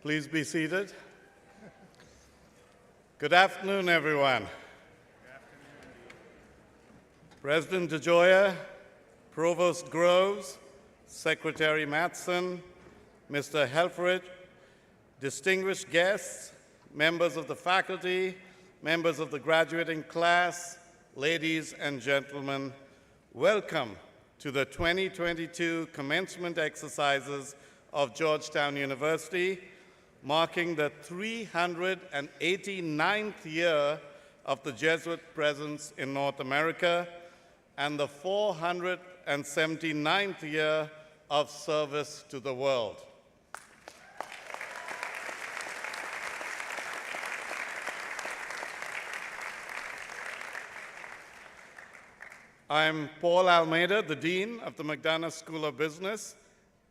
Please be seated. Good afternoon, everyone. President DeJoya, Provost Groves, Secretary Matson, Mr. Helfrich, distinguished guests, members of the faculty, members of the graduating class, ladies and gentlemen, welcome to the 2022 commencement exercises of Georgetown University, marking the 389th year of the Jesuit presence in North America and the 479th year of service to the world. I'm Paul Almeida, the Dean of the McDonough School of Business,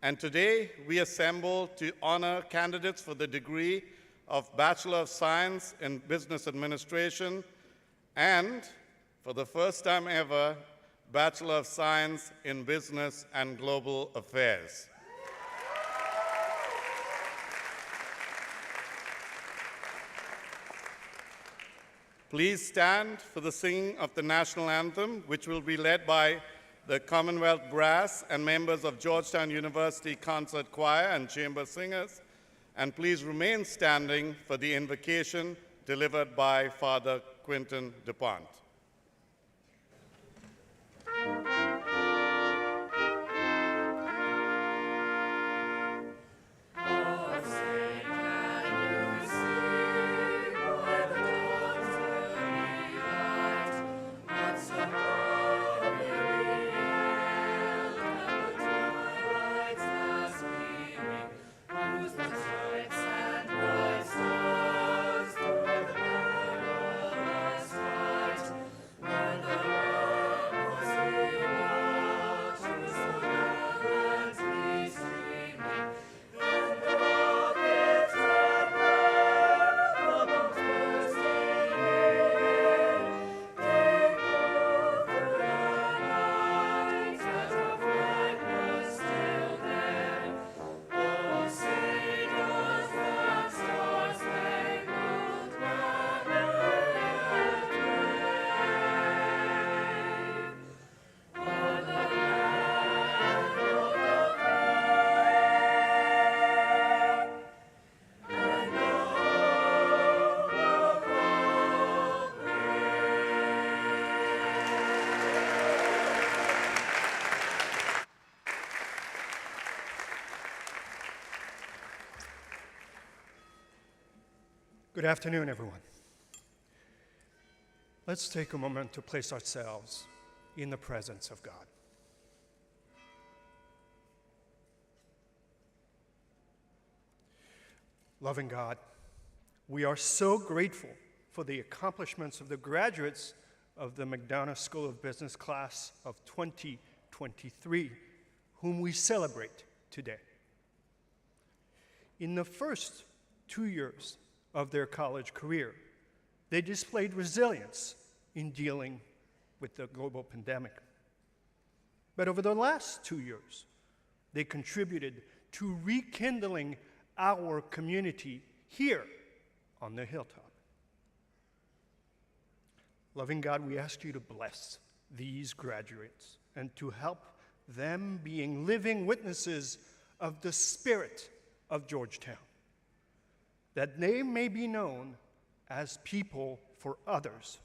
and today we assemble to honor candidates for the degree of Bachelor of Science in Business Administration and, for the first time ever, Bachelor of Science in Business and Global Affairs. Please stand for the singing of the national anthem, which will be led by the Commonwealth Brass, and members of Georgetown University Concert Choir and Chamber Singers. And please remain standing for the invocation delivered by Father Quinton DuPont. Good afternoon, everyone. Let's take a moment to place ourselves in the presence of God. Loving God, we are so grateful for the accomplishments of the graduates of the McDonough School of Business class of 2023, whom we celebrate today. In the first 2 years of their college career, they displayed resilience in dealing with the global pandemic. But over the last 2 years, they contributed to rekindling our community here on the hilltop. Loving God, we ask you to bless these graduates and to help them being living witnesses of the spirit of Georgetown, that they may be known as people for others,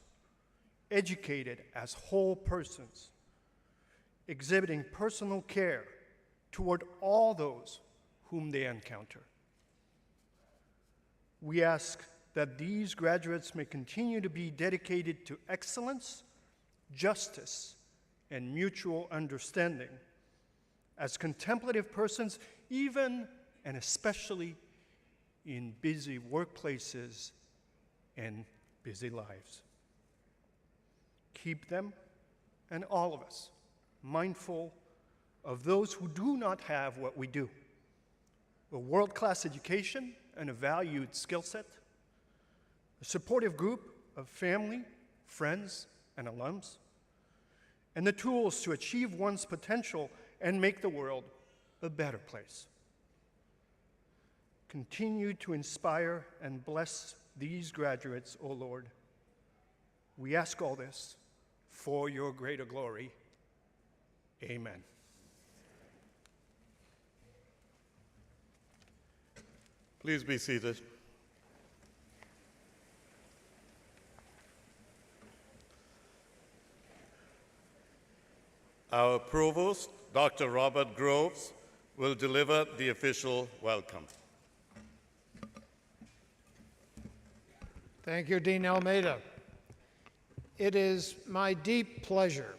educated as whole persons, exhibiting personal care toward all those whom they encounter. We ask that these graduates may continue to be dedicated to excellence, justice, and mutual understanding as contemplative persons, even and especially in busy workplaces and busy lives. Keep them and all of us mindful of those who do not have what we do: a world-class education and a valued skill set, a supportive group of family, friends, and alums, and the tools to achieve one's potential and make the world a better place. Continue to inspire and bless these graduates, O Lord. We ask all this for your greater glory. Amen. Please be seated. Our Provost, Dr. Robert Groves, will deliver the official welcome. Thank you, Dean Almeida. It is my deep pleasure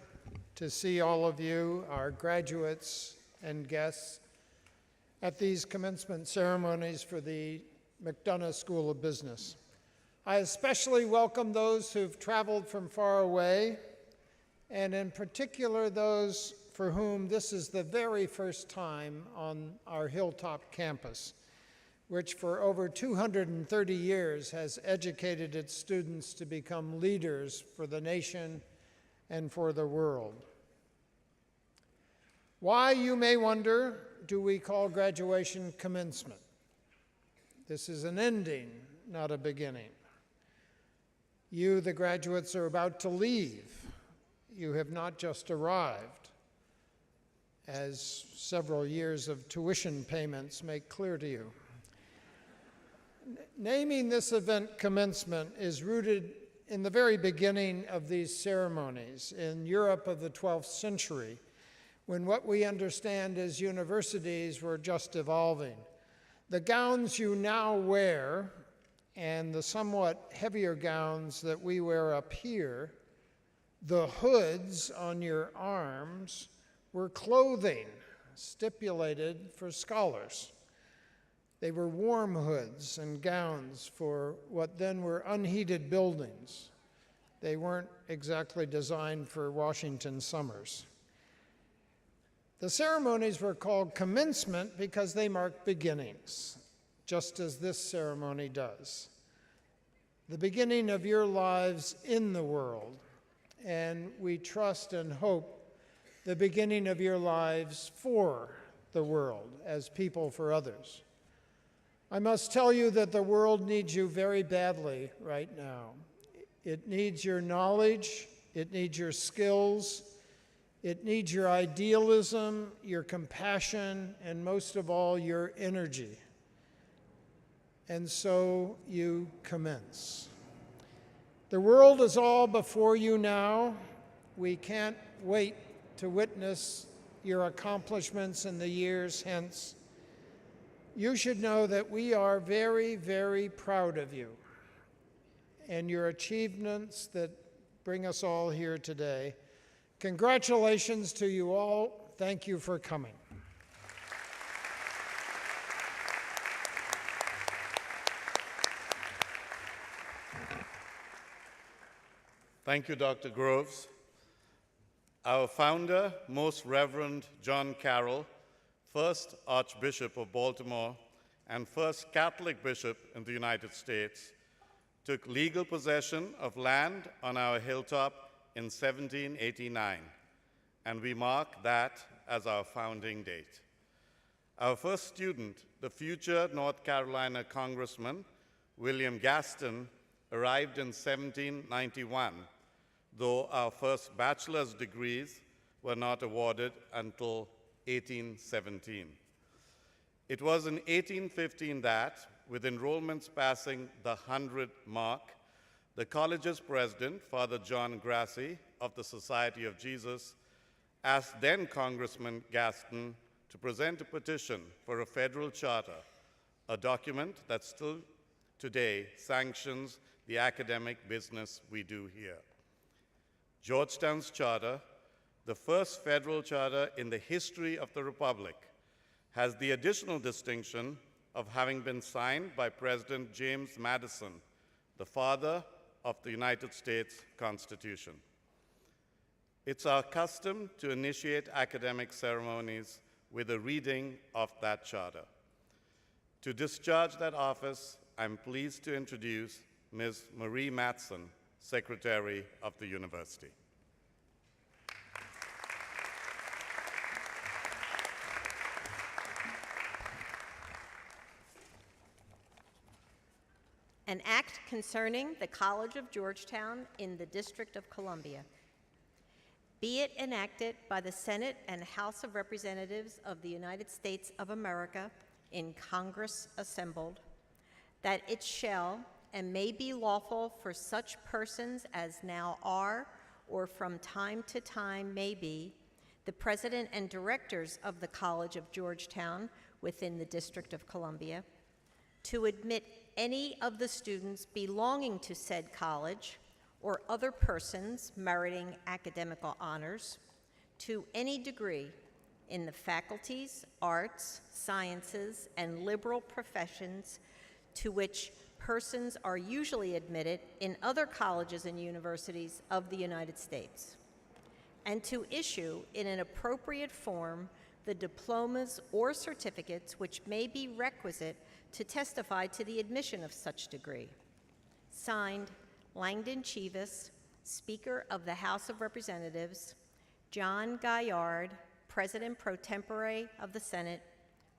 to see all of you, our graduates and guests, at these commencement ceremonies for the McDonough School of Business. I especially welcome those who've traveled from far away, and in particular those for whom this is the very first time on our Hilltop campus, which for over 230 years has educated its students to become leaders for the nation and for the world. Why, you may wonder, do we call graduation commencement? This is an ending, not a beginning. You, the graduates, are about to leave. You have not just arrived. as several years of tuition payments make clear to you. Naming this event commencement is rooted in the very beginning of these ceremonies in Europe of the 12th century, when what we understand as universities were just evolving. The gowns you now wear and the somewhat heavier gowns that we wear up here, the hoods on your arms, were clothing stipulated for scholars. They were warm hoods and gowns for what then were unheated buildings. They weren't exactly designed for Washington summers. The ceremonies were called commencement because they marked beginnings, just as this ceremony does. The beginning of your lives in the world, and we trust and hope the beginning of your lives for the world as people for others. I must tell you that the world needs you very badly right now. It needs your knowledge, it needs your skills, it needs your idealism, your compassion, and most of all, your energy. And so you commence. The world is all before you now. We can't wait to witness your accomplishments in the years hence. You should know that we are very, very proud of you and your achievements that bring us all here today. Congratulations to you all. Thank you for coming. Thank you, Dr. Groves. Our founder, Most Reverend John Carroll, first Archbishop of Baltimore and first Catholic bishop in the United States, took legal possession of land on our hilltop in 1789, and we mark that as our founding date. Our first student, the future North Carolina Congressman, William Gaston, arrived in 1791, though our first bachelor's degrees were not awarded until 1817. It was in 1815 that, with enrollments passing the 100 mark, the college's president, Father John Grassi of the Society of Jesus, asked then Congressman Gaston to present a petition for a federal charter, a document that still today sanctions the academic business we do here. Georgetown's charter, the first federal charter in the history of the Republic, has the additional distinction of having been signed by President James Madison, the father of the United States Constitution. It's our custom to initiate academic ceremonies with a reading of that charter. To discharge that office, I'm pleased to introduce Ms. Marie Matson, Secretary of the University. An act concerning the College of Georgetown in the District of Columbia. Be it enacted by the Senate and House of Representatives of the United States of America in Congress assembled, that it shall and may be lawful for such persons as now are, or from time to time may be, the president and directors of the College of Georgetown within the District of Columbia, to admit any of the students belonging to said college or other persons meriting academical honors to any degree in the faculties, arts, sciences, and liberal professions to which persons are usually admitted in other colleges and universities of the United States, and to issue in an appropriate form the diplomas or certificates which may be requisite to testify to the admission of such degree. Signed, Langdon Cheevis, Speaker of the House of Representatives, John Gaillard, President pro tempore of the Senate,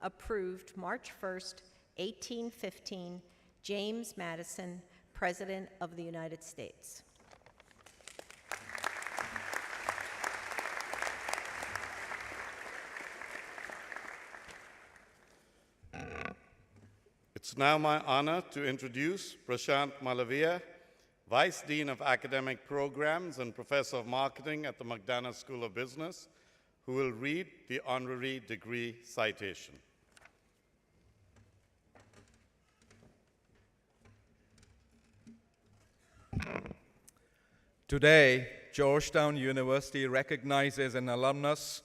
approved March 1st, 1815, James Madison, President of the United States. It's now my honor to introduce Prashant Malavia, Vice Dean of Academic Programs and Professor of Marketing at the McDonough School of Business, who will read the honorary degree citation. Today, Georgetown University recognizes an alumnus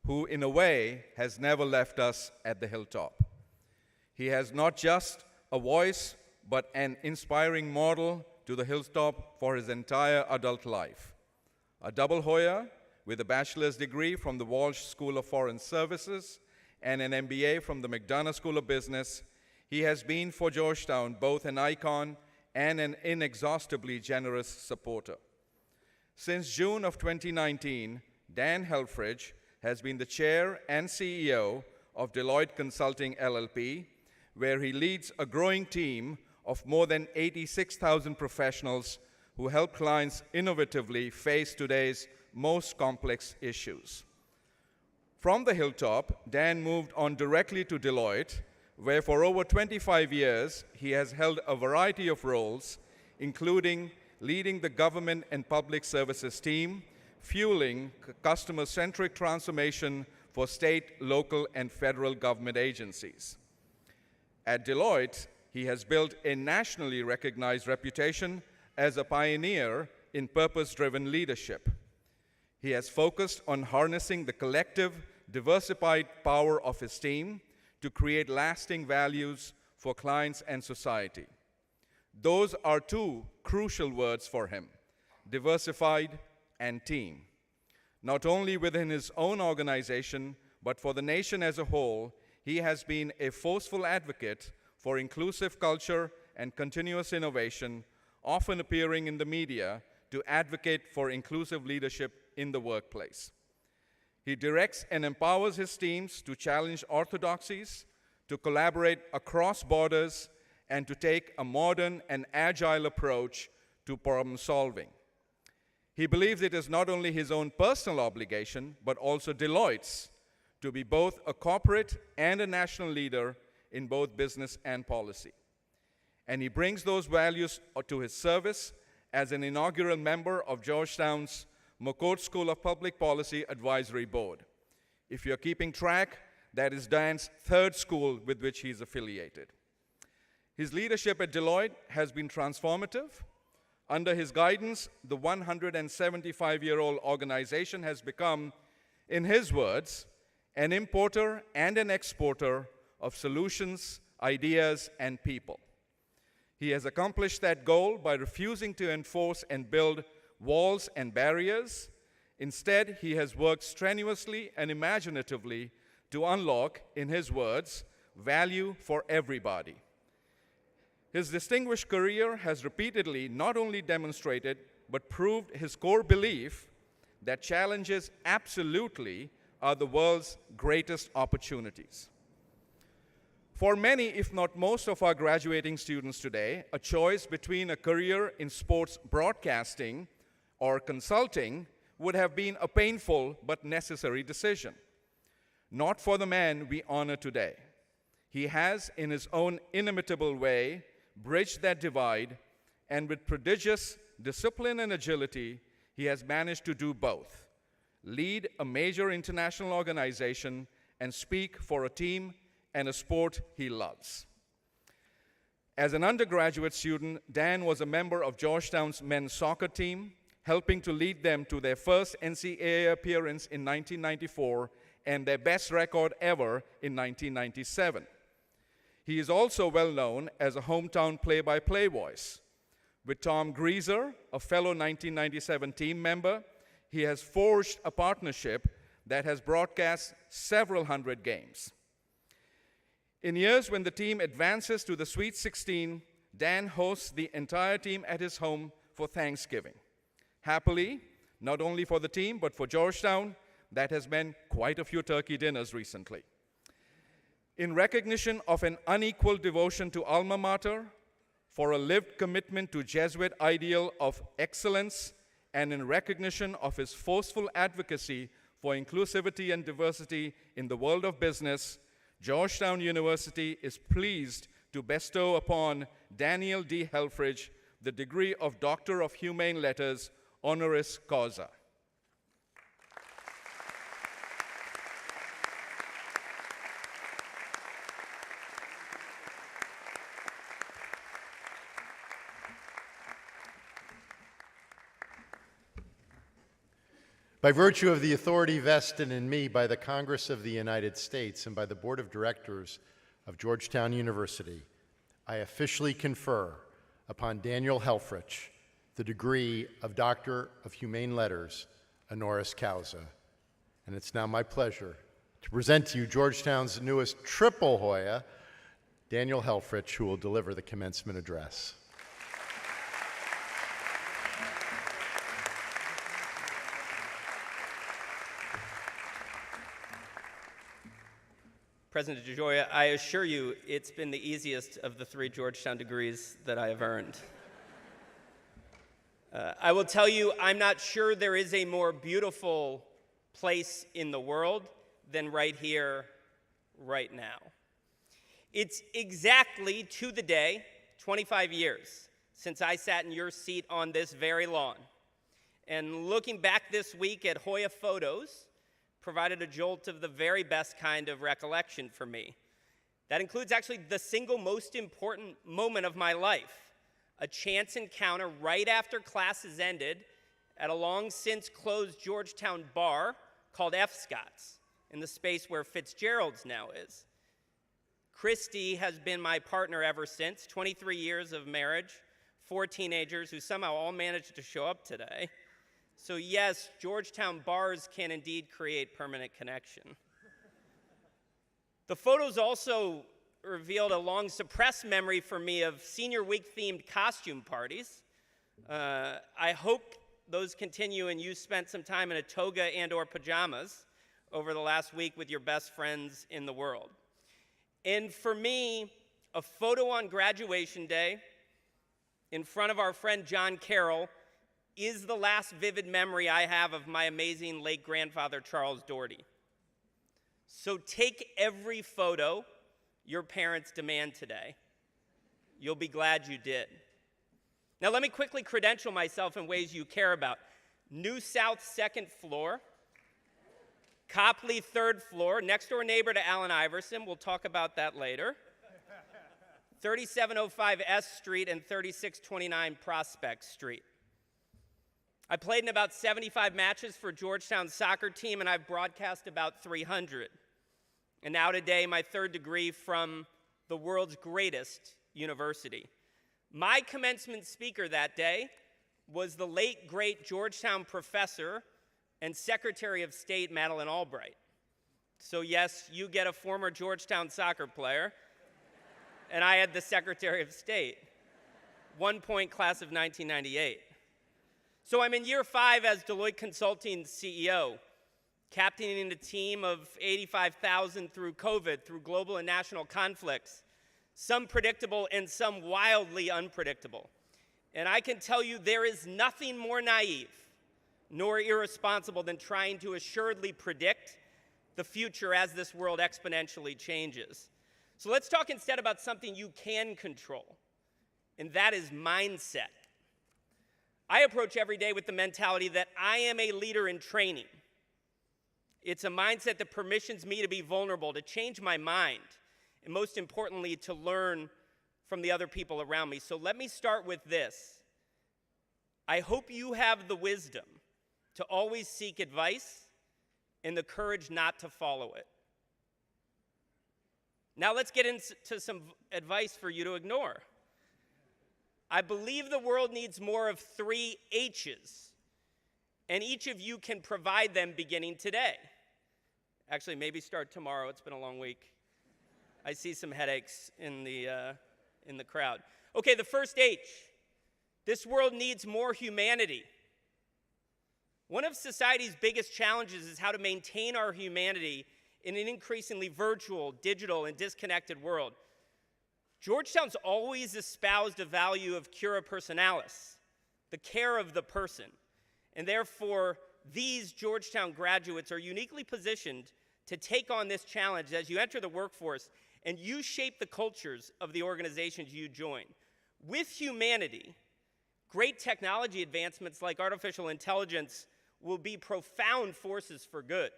who, in a way, has never left us at the hilltop. He has not just a voice, but an inspiring model to the hilltop for his entire adult life. A double Hoya with a bachelor's degree from the Walsh School of Foreign Services and an MBA from the McDonough School of Business, he has been for Georgetown both an icon and an inexhaustibly generous supporter. Since June of 2019, Dan Helfrich has been the chair and CEO of Deloitte Consulting LLP, where he leads a growing team of more than 86,000 professionals who help clients innovatively face today's most complex issues. From the hilltop, Dan moved on directly to Deloitte, where for over 25 years he has held a variety of roles, including leading the government and public services team, fueling customer-centric transformation for state, local, and federal government agencies. At Deloitte, he has built a nationally recognized reputation as a pioneer in purpose-driven leadership. He has focused on harnessing the collective, diversified power of his team to create lasting values for clients and society. Those are two crucial words for him: diversified and team. Not only within his own organization, but for the nation as a whole, he has been a forceful advocate for inclusive culture and continuous innovation, often appearing in the media to advocate for inclusive leadership in the workplace. He directs and empowers his teams to challenge orthodoxies, to collaborate across borders, and to take a modern and agile approach to problem solving. He believes it is not only his own personal obligation, but also Deloitte's, to be both a corporate and a national leader in both business and policy. And he brings those values to his service as an inaugural member of Georgetown's McCourt School of Public Policy Advisory Board. If you're keeping track, that is Dan's third school with which he's affiliated. His leadership at Deloitte has been transformative. Under his guidance, the 175-year-old organization has become, in his words, an importer and an exporter of solutions, ideas, and people. He has accomplished that goal by refusing to enforce and build walls and barriers. Instead, he has worked strenuously and imaginatively to unlock, in his words, value for everybody. His distinguished career has repeatedly not only demonstrated, but proved his core belief that challenges absolutely are the world's greatest opportunities. For many, if not most of our graduating students today, a choice between a career in sports broadcasting or consulting would have been a painful but necessary decision. Not for the man we honor today. He has, in his own inimitable way, bridged that divide, and with prodigious discipline and agility, he has managed to do both: lead a major international organization and speak for a team and a sport he loves. As an undergraduate student, Dan was a member of Georgetown's men's soccer team, helping to lead them to their first NCAA appearance in 1994 and their best record ever in 1997. He is also well known as a hometown play-by-play voice. With Tom Greaser, a fellow 1997 team member, he has forged a partnership that has broadcast several hundred games. In years when the team advances to the Sweet 16, Dan hosts the entire team at his home for Thanksgiving. Happily, not only for the team, but for Georgetown, that has meant quite a few turkey dinners recently. In recognition of an unequaled devotion to Alma Mater, for a lived commitment to Jesuit ideal of excellence, and in recognition of his forceful advocacy for inclusivity and diversity in the world of business, Georgetown University is pleased to bestow upon Daniel D. Helfrich the degree of Doctor of Humane Letters, honoris causa. By virtue of the authority vested in me by the Congress of the United States and by the Board of Directors of Georgetown University, I officially confer upon Daniel Helfrich the degree of Doctor of Humane Letters, honoris causa. And it's now my pleasure to present to you Georgetown's newest triple Hoya, Daniel Helfrich, who will deliver the commencement address. President DeGioia, I assure you it's been the easiest of the 3 Georgetown degrees that I have earned. I will tell you, I'm not sure there is a more beautiful place in the world than right here, right now. It's exactly to the day 25 years since I sat in your seat on this very lawn. And looking back this week at Hoya photos, provided a jolt of the very best kind of recollection for me. That includes actually the single most important moment of my life, a chance encounter right after classes ended at a long since closed Georgetown bar called F. Scott's, in the space where Fitzgerald's now is. Christy has been my partner ever since, 23 years of marriage, 4 teenagers who somehow all managed to show up today. So yes, Georgetown bars can indeed create permanent connection. The photos also revealed a long suppressed memory for me of senior week themed costume parties. I hope those continue and you spent some time in a toga and or pajamas over the last week with your best friends in the world. And for me, a photo on graduation day in front of our friend John Carroll is the last vivid memory I have of my amazing late grandfather, Charles Doherty. So take every photo your parents demand today. You'll be glad you did. Now let me quickly credential myself in ways you care about. New South 2nd floor, Copley 3rd floor, next door neighbor to Allen Iverson, we'll talk about that later. 3705 S Street and 3629 Prospect Street. I played in about 75 matches for Georgetown's soccer team, and I've broadcast about 300. And now today, my 3rd degree from the world's greatest university. My commencement speaker that day was the late, great Georgetown professor and Secretary of State, Madeleine Albright. So yes, you get a former Georgetown soccer player, and I had the Secretary of State. 1 point class of 1998. So I'm in year 5 as Deloitte Consulting's CEO, captaining a team of 85,000 through COVID, through global and national conflicts, some predictable and some wildly unpredictable. And I can tell you there is nothing more naive nor irresponsible than trying to assuredly predict the future as this world exponentially changes. So let's talk instead about something you can control, and that is mindset. I approach every day with the mentality that I am a leader in training. It's a mindset that permissions me to be vulnerable, to change my mind, and most importantly, to learn from the other people around me. So let me start with this. I hope you have the wisdom to always seek advice and the courage not to follow it. Now let's get into some advice for you to ignore. I believe the world needs more of 3 H's, and each of you can provide them beginning today. Actually, maybe start tomorrow. It's been a long week. I see some headaches in the crowd. Okay, the first H. This world needs more humanity. One of society's biggest challenges is how to maintain our humanity in an increasingly virtual, digital, and disconnected world. Georgetown's always espoused a value of cura personalis, the care of the person. And therefore, these Georgetown graduates are uniquely positioned to take on this challenge as you enter the workforce and you shape the cultures of the organizations you join. With humanity, great technology advancements like artificial intelligence will be profound forces for good.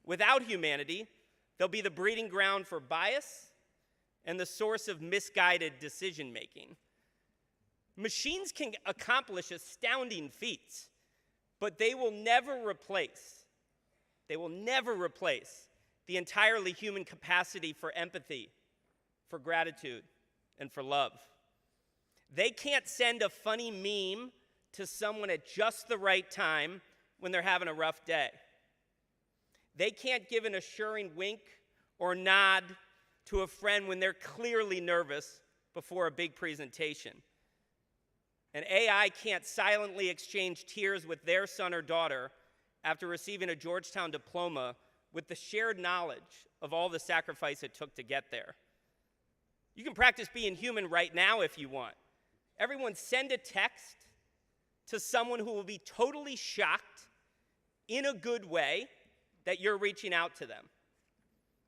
Without humanity, they'll be the breeding ground for bias and the source of misguided decision-making. Machines can accomplish astounding feats, but they will never replace the entirely human capacity for empathy, for gratitude, and for love. They can't send a funny meme to someone at just the right time when they're having a rough day. They can't give an assuring wink or nod to a friend when they're clearly nervous before a big presentation. And AI can't silently exchange tears with their son or daughter after receiving a Georgetown diploma with the shared knowledge of all the sacrifice it took to get there. You can practice being human right now if you want. Everyone send a text to someone who will be totally shocked in a good way that you're reaching out to them.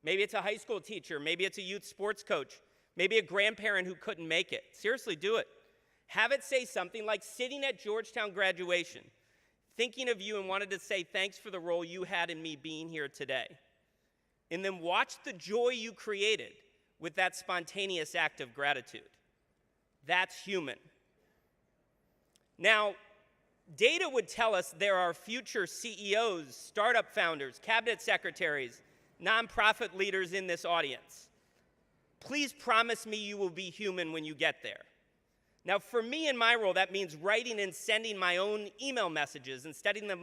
Maybe it's a high school teacher, maybe it's a youth sports coach, maybe a grandparent who couldn't make it. Seriously, do it. Have it say something like, sitting at Georgetown graduation, thinking of you and wanted to say thanks for the role you had in me being here today. And then watch the joy you created with that spontaneous act of gratitude. That's human. Now, data would tell us there are future CEOs, startup founders, cabinet secretaries, nonprofit leaders in this audience. Please promise me you will be human when you get there. Now, for me in my role, that means writing and sending my own email messages instead of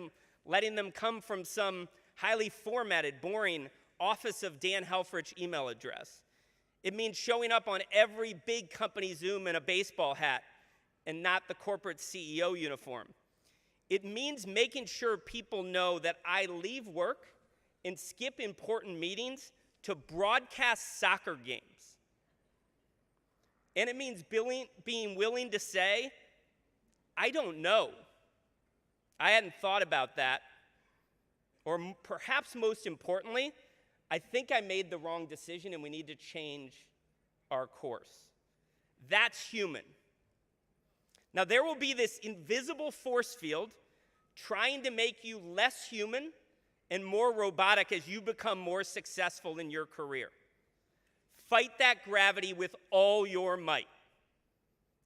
letting them come from some highly formatted, boring Office of Dan Helfrich email address. It means showing up on every big company Zoom in a baseball hat and not the corporate CEO uniform. It means making sure people know that I leave work and skip important meetings to broadcast soccer games. And it means being willing to say, I don't know. I hadn't thought about that. Or perhaps most importantly, I think I made the wrong decision and we need to change our course. That's human. Now, there will be this invisible force field trying to make you less human and more robotic as you become more successful in your career. Fight that gravity with all your might.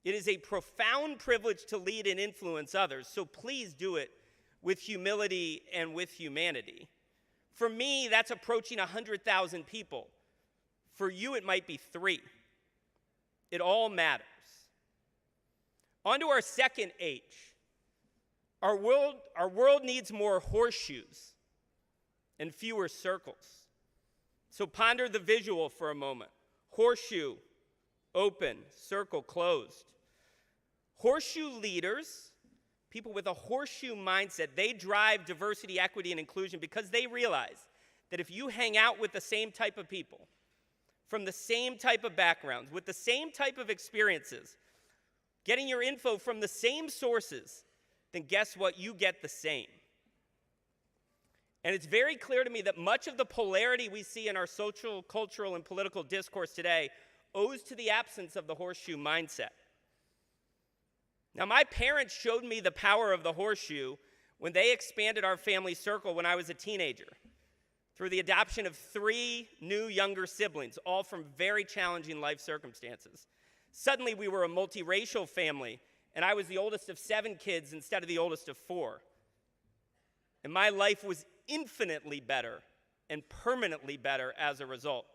It is a profound privilege to lead and influence others, so please do it with humility and with humanity. For me, that's approaching 100,000 people. For you, it might be 3. It all matters. On to our second H. Our world needs more horseshoes and fewer circles. So ponder the visual for a moment. Horseshoe, open, circle, closed. Horseshoe leaders, people with a horseshoe mindset, they drive diversity, equity, and inclusion because they realize that if you hang out with the same type of people, from the same type of backgrounds, with the same type of experiences, getting your info from the same sources, then guess what? You get the same. And it's very clear to me that much of the polarity we see in our social, cultural, and political discourse today owes to the absence of the horseshoe mindset. Now, my parents showed me the power of the horseshoe when they expanded our family circle when I was a teenager through the adoption of 3 new younger siblings, all from very challenging life circumstances. Suddenly, we were a multiracial family, and I was the oldest of 7 kids instead of the oldest of 4. And my life was infinitely better and permanently better as a result.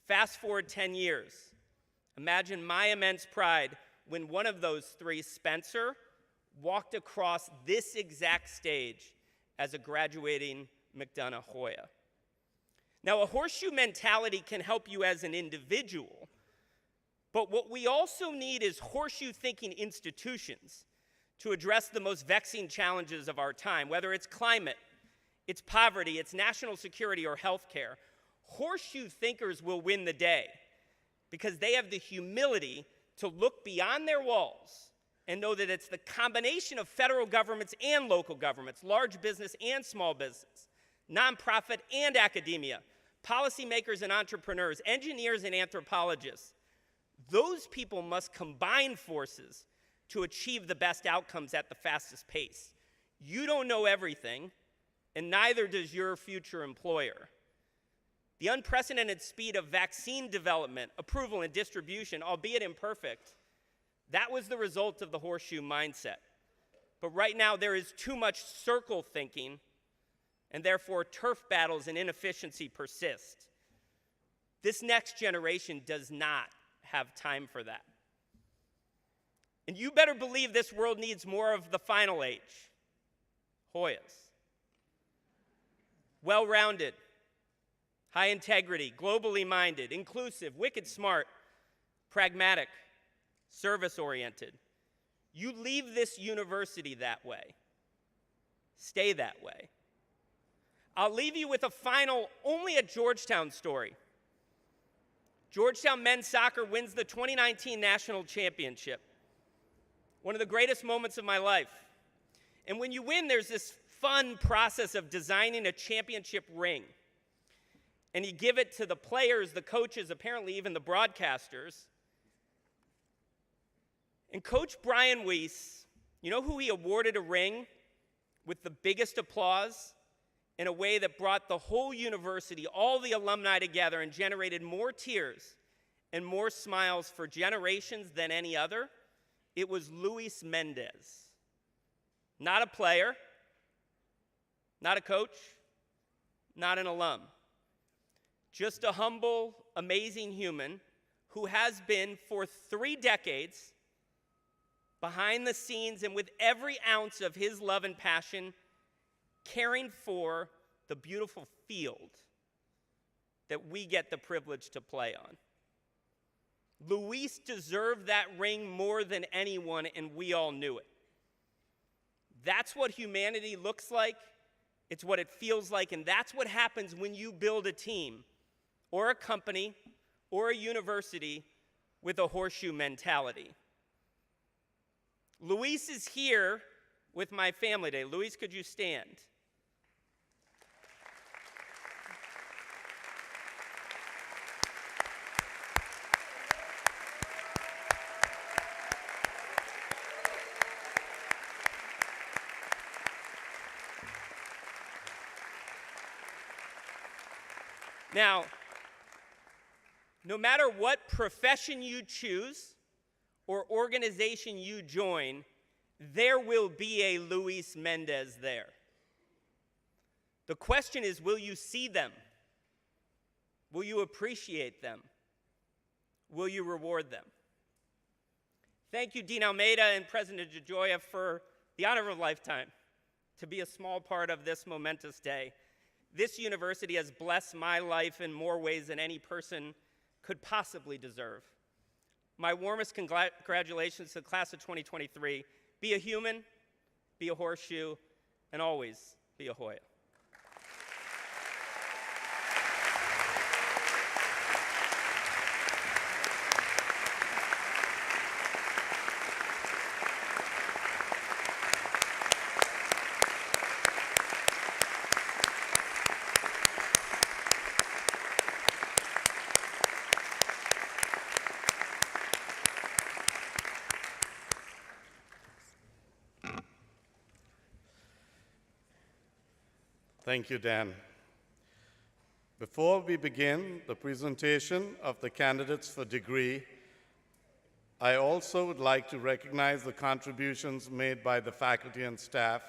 Fast forward 10 years. Imagine my immense pride when one of those 3, Spencer, walked across this exact stage as a graduating McDonough Hoya. Now, a horseshoe mentality can help you as an individual, but what we also need is horseshoe thinking institutions to address the most vexing challenges of our time, whether it's climate, it's poverty, it's national security, or healthcare. Horseshoe thinkers will win the day because they have the humility to look beyond their walls and know that it's the combination of federal governments and local governments, large business and small business, nonprofit and academia, policymakers and entrepreneurs, engineers and anthropologists. Those people must combine forces to achieve the best outcomes at the fastest pace. You don't know everything, and neither does your future employer. The unprecedented speed of vaccine development, approval, and distribution, albeit imperfect, that was the result of the horseshoe mindset. But right now, there is too much circle thinking, and therefore turf battles and inefficiency persist. This next generation does not have time for that. And you better believe this world needs more of the final age, Hoyas. Well-rounded, high integrity, globally minded, inclusive, wicked smart, pragmatic, service-oriented. You leave this university that way. Stay that way. I'll leave you with a final, only a Georgetown story. Georgetown men's soccer wins the 2019 national championship. One of the greatest moments of my life. And when you win, there's this fun process of designing a championship ring. And you give it to the players, the coaches, apparently even the broadcasters. And Coach Brian Weiss, you know who he awarded a ring with the biggest applause in a way that brought the whole university, all the alumni together, and generated more tears and more smiles for generations than any other? It was Luis Mendez. Not a player, not a coach, not an alum. Just a humble, amazing human who has been for 3 decades behind the scenes and with every ounce of his love and passion caring for the beautiful field that we get the privilege to play on. Luis deserved that ring more than anyone, and we all knew it. That's what humanity looks like. It's what it feels like, and that's what happens when you build a team or a company or a university with a horseshoe mentality. Luis is here with my family today. Luis, could you stand? Now, no matter what profession you choose or organization you join, there will be a Luis Mendez there. The question is, will you see them? Will you appreciate them? Will you reward them? Thank you, Dean Almeida and President DeGioia, for the honor of a lifetime to be a small part of this momentous day. This university has blessed my life in more ways than any person could possibly deserve. My warmest congratulations to the class of 2023. Be a human, be a horseshoe, and always be a Hoya. Thank you, Dan. Before we begin the presentation of the candidates for degree, I also would like to recognize the contributions made by the faculty and staff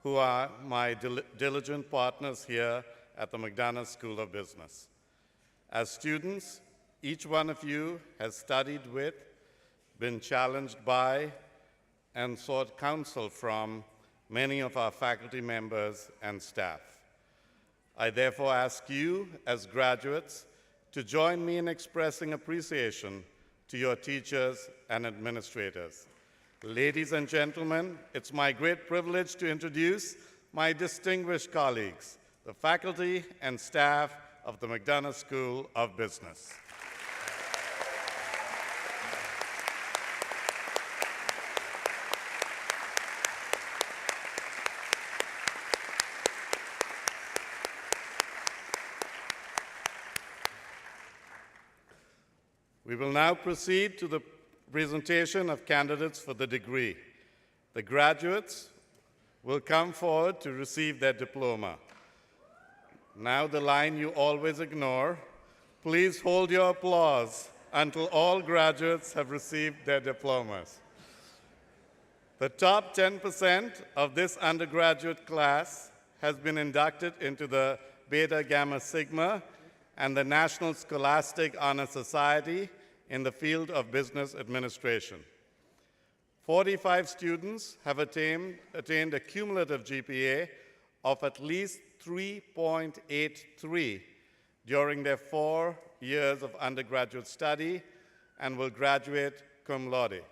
who are my diligent partners here at the McDonough School of Business. As students, each one of you has studied with, been challenged by, and sought counsel from many of our faculty members and staff. I therefore ask you, as graduates, to join me in expressing appreciation to your teachers and administrators. Ladies and gentlemen, it's my great privilege to introduce my distinguished colleagues, the faculty and staff of the McDonough School of Business. We will now proceed to the presentation of candidates for the degree. The graduates will come forward to receive their diploma. Now the line you always ignore. Please hold your applause until all graduates have received their diplomas. The top 10% of this undergraduate class has been inducted into the Beta Gamma Sigma and the National Scholastic Honor Society in the field of business administration. 45 students have attained a cumulative GPA of at least 3.83 during their 4 years of undergraduate study and will graduate cum laude.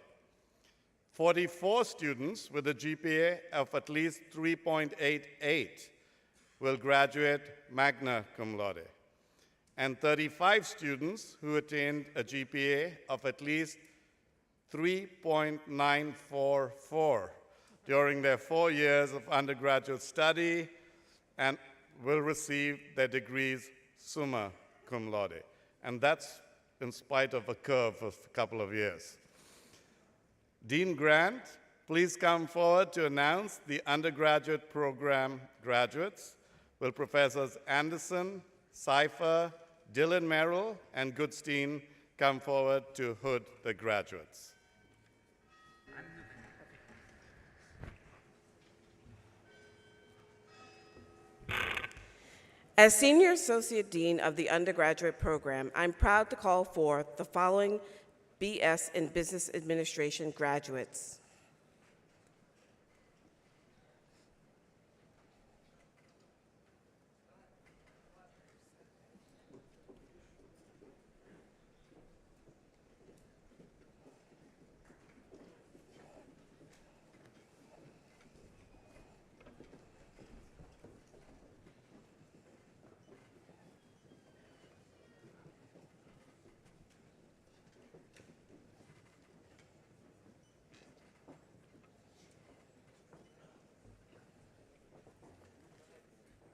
44 students with a GPA of at least 3.88 will graduate magna cum laude, and 35 students who attained a GPA of at least 3.944 during their 4 years of undergraduate study and will receive their degrees summa cum laude. And that's in spite of a curve of a couple of years. Dean Grant, please come forward to announce the undergraduate program graduates. Will Professors Anderson, Seifer, Dylan Merrill, and Goodstein come forward to hood the graduates? As Senior Associate Dean of the undergraduate program, I'm proud to call forth the following BS in Business Administration graduates.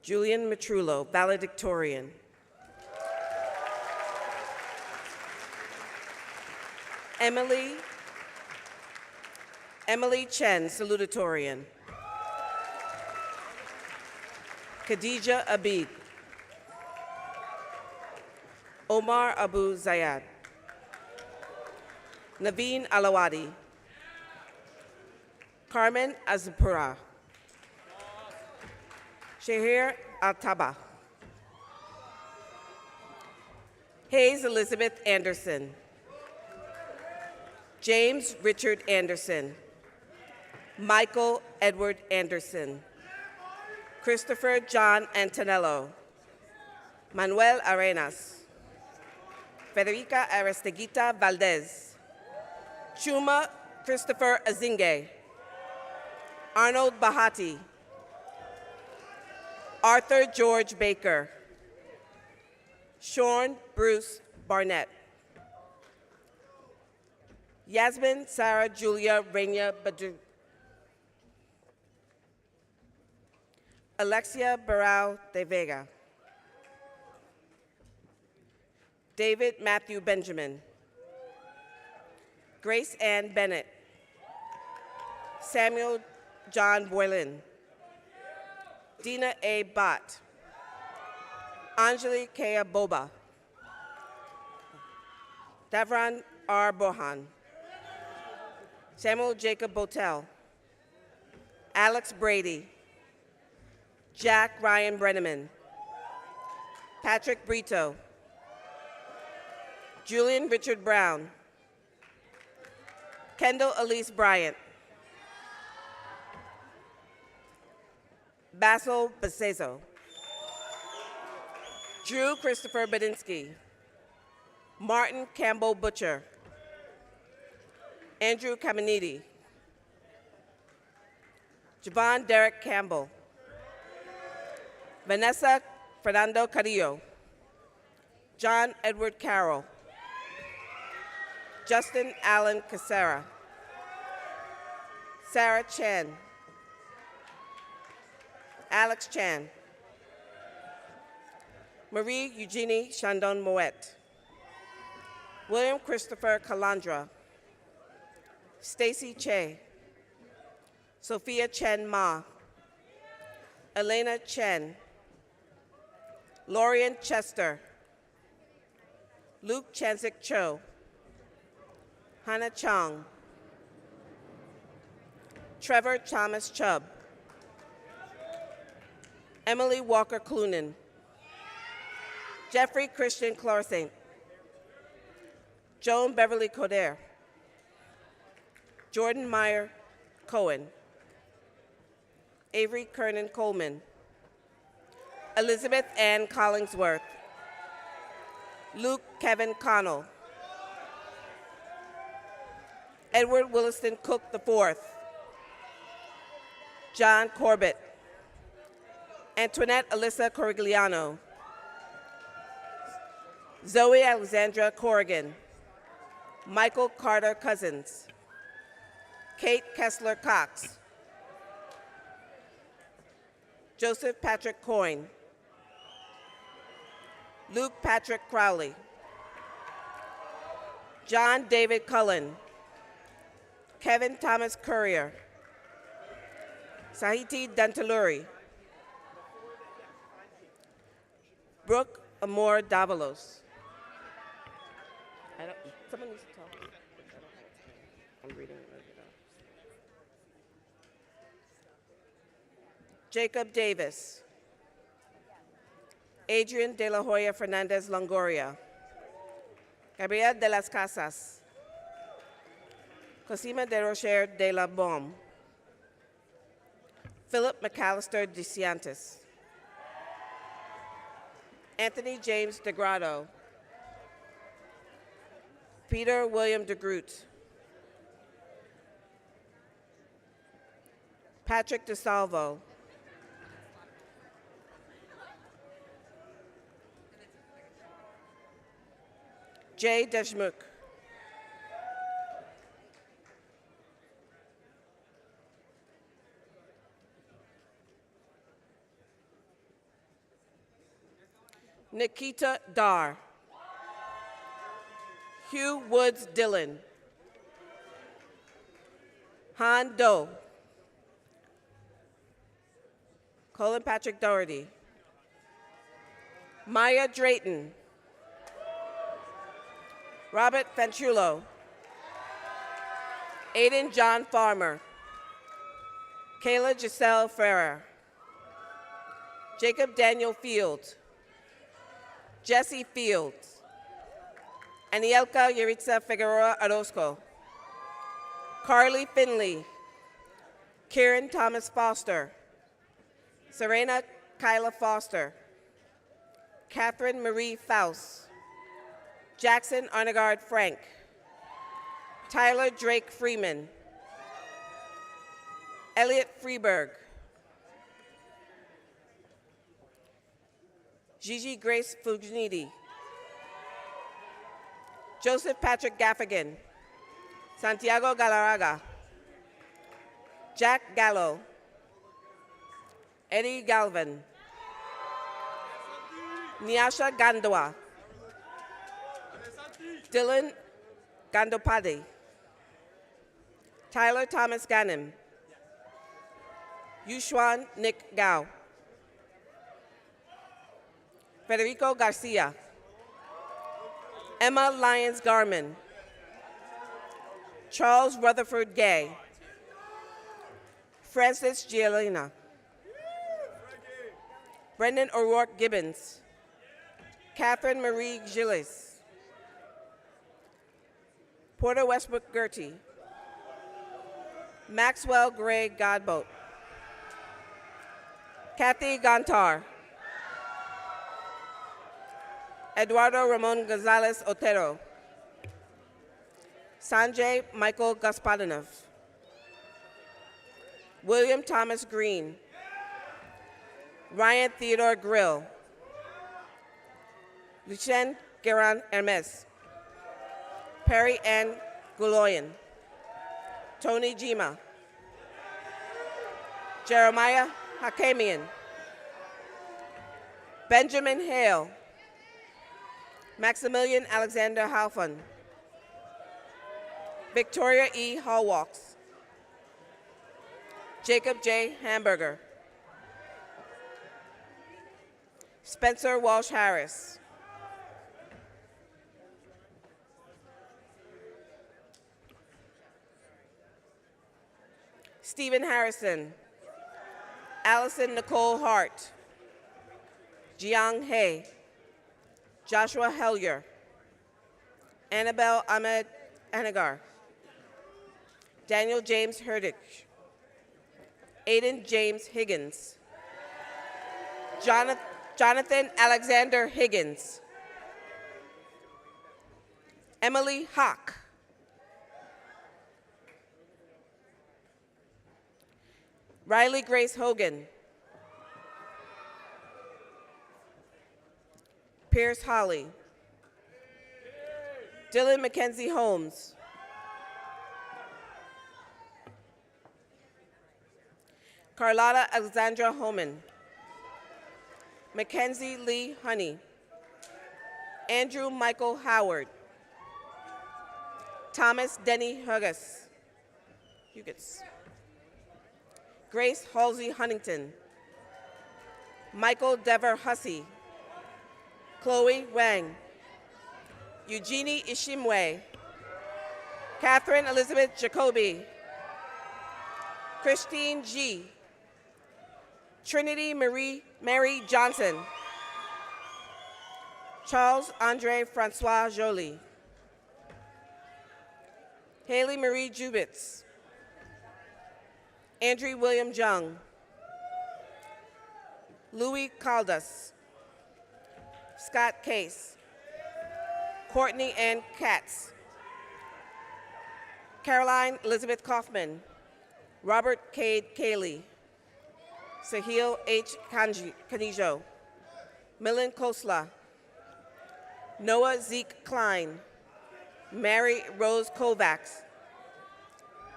Julian Matrullo, valedictorian. Emily Chen, salutatorian. Khadija Abid. Omar Abu Zayad. Naveen Alawadi. Carmen Azapura. Shahir Altaba. Hayes Elizabeth Anderson. James Richard Anderson. Michael Edward Anderson. Christopher John Antonello. Manuel Arenas. Federica Aristeguita Valdez. Chuma Christopher Azinge. Arnold Bahati. Arthur George Baker. Sean Bruce Barnett. Yasmin Sarah Julia Reina Badu. Alexia Barao de Vega. David Matthew Benjamin. Grace Ann Bennett. Samuel John Boylan. Dina A. Bott. Anjali Kea Boba. Davran R. Bohan. Samuel Jacob Botel. Alex Brady. Jack Ryan Brenneman. Patrick Brito. Julian Richard Brown. Kendall Elise Bryant. Basil Basezo. Drew Christopher Badinsky. Martin Campbell Butcher. Andrew Caminiti. Javon Derek Campbell. Vanessa Fernando Carrillo. John Edward Carroll. Justin Allen Casera. Sarah Chan. Alex Chan. Marie Eugenie Chandon Moet. William Christopher Calandra, Stacy Che, Sophia Chen Ma, Elena Chen, Lorian Chester, Luke Chanzik Cho, Hannah Chong, Trevor Thomas Chubb, Emily Walker Clunan, Jeffrey Christian Clarsaint, Joan Beverly Coder, Jordan Meyer Cohen, Avery Kernan Coleman, Elizabeth Ann Collingsworth, Luke Kevin Connell, Edward Williston Cook IV, John Corbett, Antoinette Alyssa Corigliano, Zoe Alexandra Corrigan, Michael Carter Cousins, Kate Kessler Cox, Joseph Patrick Coyne, Luke Patrick Crowley, John David Cullen, Kevin Thomas Courier, Sahiti Dantaluri, Brooke Amor Davalos. Someone needs to talk. I'm reading it. Jacob Davis, Adrian De La Hoya Fernandez Longoria, Gabriel de las Casas, Cosima de Rocher de la Baume, Philip McAllister DeCiantis, Anthony James DeGrotto, Peter William DeGroot, Patrick DeSalvo, Jay Deshmukh, Nikita Dar, Hugh Woods Dillon, Han Do, Colin Patrick Doherty, Maya Drayton, Robert Fanchulo, Aiden John Farmer, Kayla Giselle Ferrer, Jacob Daniel Fields, Jesse Fields, Anielka Yeritza Figueroa Orozco, Carly Finley, Kieran Thomas Foster, Serena Kyla Foster, Catherine Marie Faust, Jackson Arnegard Frank, Tyler Drake Freeman, Elliot Freeberg, Gigi Grace Fugnidi, Joseph Patrick Gaffigan, Santiago Galarraga, Jack Gallo, Eddie Galvin, Nyasha Gandoa, Dylan Gandopadi, Tyler Thomas Ganim, Yushuan Nick Gao, Federico Garcia, Emma Lyons Garman, Charles Rutherford Gay, Francis Giolina, Brendan O'Rourke Gibbons, Catherine Marie Gilles, Porter Westbrook Gertie, Maxwell Gray Godboat, Kathy Gontar, Eduardo Ramon Gonzalez Otero, Sanjay Michael Gasparinov, William Thomas Green, Ryan Theodore Grill, Lucien Geran Hermes, Perry Ann Guloyan, Tony Jima, Jeremiah Hakamian, Benjamin Hale, Maximilian Alexander Halfon, Victoria E. Hallwalks, Jacob J. Hamburger, Spencer Walsh Harris, Stephen Harrison, Allison Nicole Hart, Jiang He, Joshua Hellier, Annabelle Ahmed Anagar, Daniel James Herdich, Aiden James Higgins, Jonathan Alexander Higgins, Emily Hawk, Riley Grace Hogan, Pierce Holly, Dylan Mackenzie Holmes, Carlotta Alexandra Homan, Mackenzie Lee Honey, Andrew Michael Howard, Thomas Denny Huggis, Grace Halsey Huntington, Michael Dever Hussey, Chloe Wang, Eugenie Ishimwe, Catherine Elizabeth Jacoby, Christine G, Trinity Mary Johnson, Charles Andre Francois Joly, Haley Marie Jubitz, Andrew William Jung, Louis Caldas, Scott Case, Courtney Ann Katz, Caroline Elizabeth Kaufman, Robert Cade Cayley, Sahil H. Canijo, Milan Kosla, Noah Zeke Klein, Mary Rose Kovacs,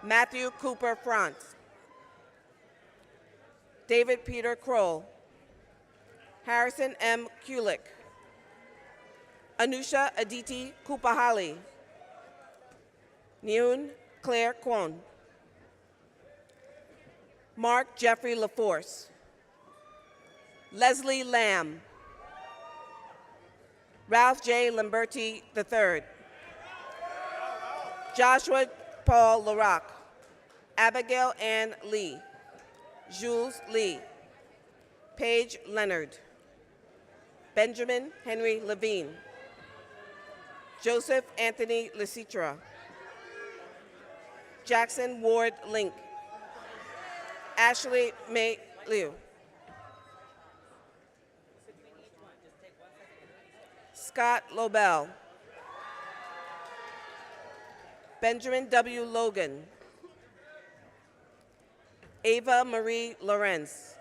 Matthew Cooper Frantz, David Peter Kroll, Harrison M. Kulik, Anusha Aditi Kupahali, Neun Claire Kwon, Mark Jeffrey LaForce, Leslie Lamb, Ralph J. Lamberti III, Joshua Paul LaRock, Abigail Ann Lee, Jules Lee, Paige Leonard, Benjamin Henry Levine, Joseph Anthony Lecitra, Jackson Ward Link, Ashley May Liu, Scott Lobel, Benjamin W. Logan, Ava Marie Lorenz,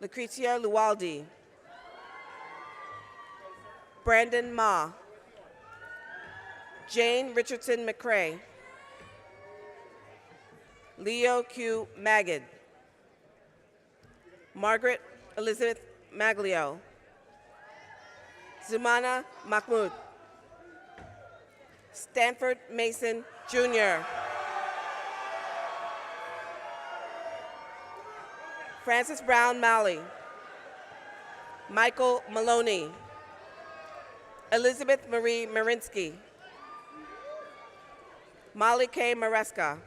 Lucretia Lualdi, Brandon Ma, Jane Richardson McCrae, Leo Q. Magid, Margaret Elizabeth Maglio, Zumana Mahmoud, Stanford Mason Jr., Francis Brown Malley, Michael Maloney, Elizabeth Marie Marinsky, Molly K. Maresca,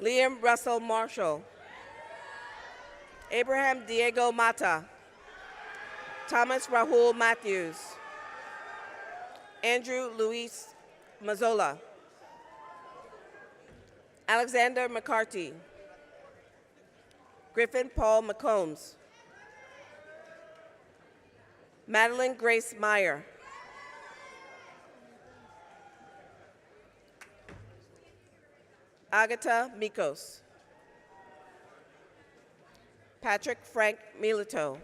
Liam Russell Marshall, Abraham Diego Mata, Thomas Rahul Matthews, Andrew Luis Mazzola, Alexander McCarty, Griffin Paul McCombs, Madeline Grace Meyer, Agata Mikos, Patrick Frank Milito,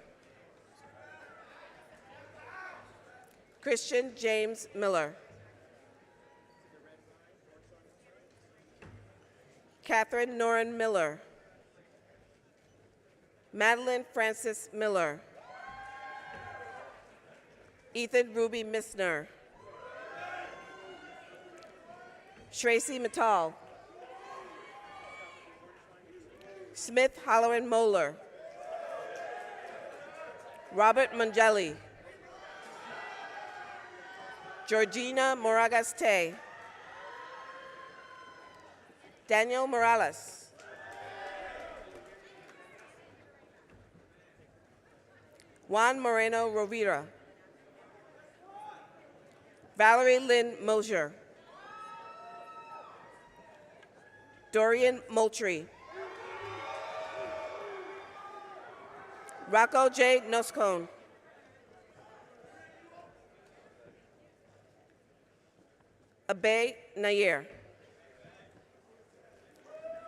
Christian James Miller, Catherine Noren Miller, Madeline Francis Miller, Ethan Ruby Missner, Tracy Mittal, Smith Halloran Moeller, Robert Mangelli, Georgina Moragas Tay, Daniel Morales, Juan Moreno Rovira, Valerie Lynn Mosier, Dorian Moultrie, Rocco J. Noscone, Abe Nair,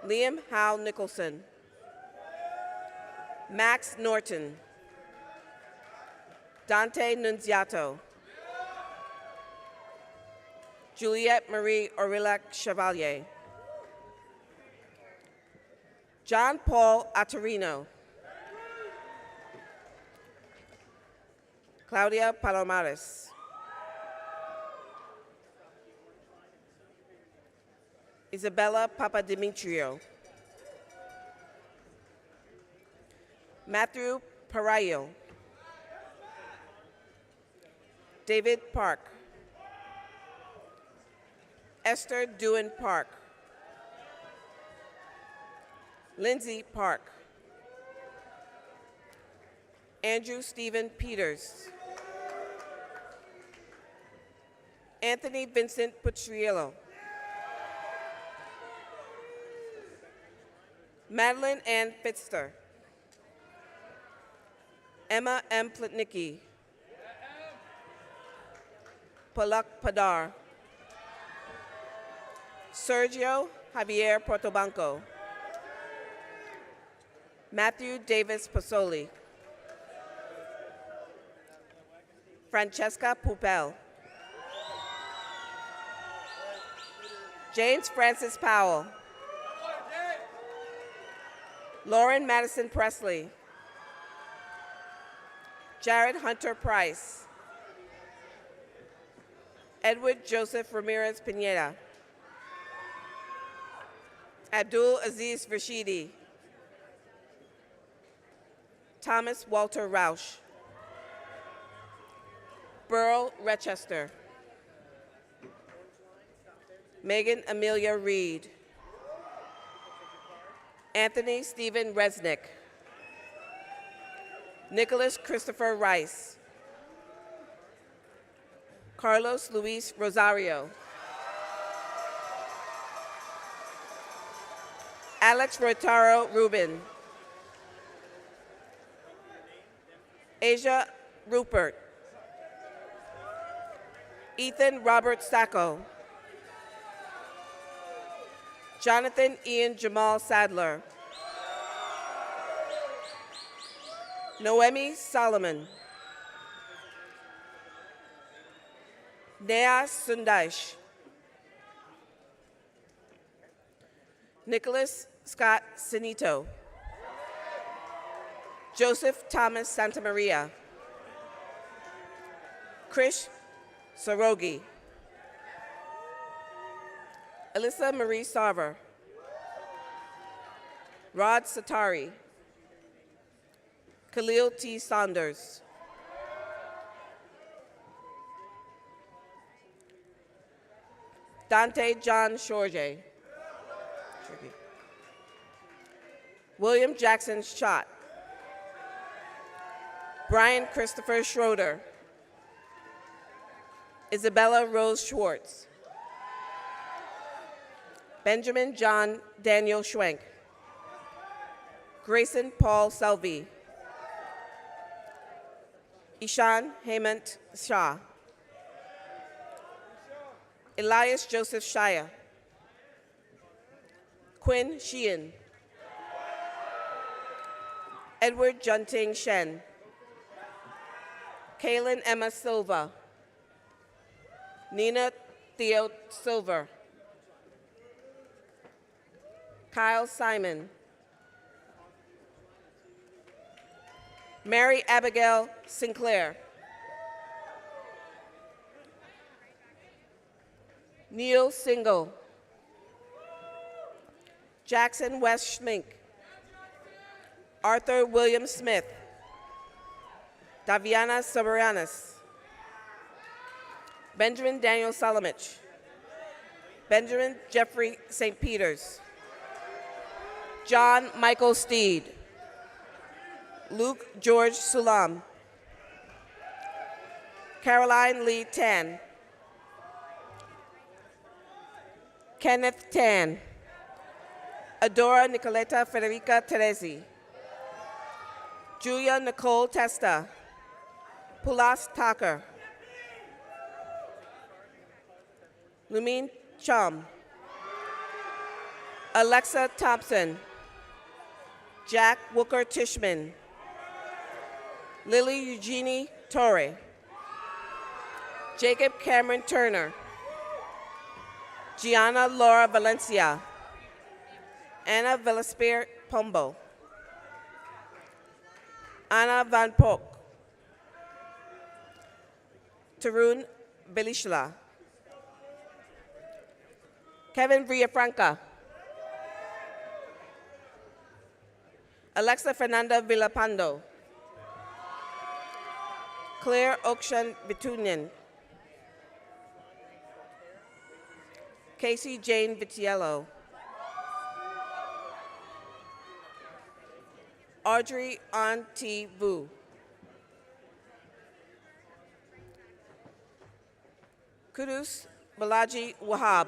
Liam Howe Nicholson, Max Norton, Dante Nunziato, Juliette Marie Aurillac Chevalier, John Paul Atorino, Claudia Palomares, Isabella Papadimitriou, Matthew Parayo, David Park, Esther Dewan Park, Lindsay Park, Andrew Stephen Peters, Anthony Vincent Putriello, Madeline Ann Fitzter, Emma M. Plitnicki, Palak Padar, Sergio Javier Portobanco, Matthew Davis Pasoli, Francesca Pupel, James Francis Powell, Lauren Madison Presley, Jared Hunter Price, Edward Joseph Ramirez Pineda, Abdul Aziz Rashidi, Thomas Walter Roush, Burl Rochester, Megan Amelia Reed, Anthony Stephen Resnick, Nicholas Christopher Rice, Carlos Luis Rosario, Alex Rotaro Rubin, Asia Rupert, Ethan Robert Sacco, Jonathan Ian Jamal Sadler, Noemi Solomon, Nea Sundaish, Nicholas Scott Sinito, Joseph Thomas Santamaria, Krish Sarogi, Alyssa Marie Sarver, Rod Satari, Khalil T. Saunders, Dante John Shorje, William Jackson Schott, Brian Christopher Schroeder, Isabella Rose Schwartz, Benjamin John Daniel Schwenk, Grayson Paul Selvey, Ishan Hemant Shah, Elias Joseph Shaya, Quinn Sheehan, Edward Junting Shen, Kaylin Emma Silva, Nina Theo Silver, Kyle Simon, Mary Abigail Sinclair, Neil Single, Jackson West Schmink, Arthur William Smith, Daviana Soberanis, Benjamin Daniel Solomich, Benjamin Jeffrey St. Peters, John Michael Steed, Luke George Sulam, Caroline Lee Tan, Kenneth Tan, Adora Nicoleta Federica Teresi, Julia Nicole Testa, Pulas Tucker, Lumine Chum, Alexa Thompson, Jack Wooker Tishman, Lily Eugenie Torre, Jacob Cameron Turner, Gianna Laura Valencia, Anna Velasper Pombo, Anna Van Pock, Tarun Belishla, Kevin Villafranca, Alexa Fernanda Villapando, Claire Okshan Bitunian, Casey Jane Vitiello, Audrey An T. Vu, Kudus Balaji Wahab,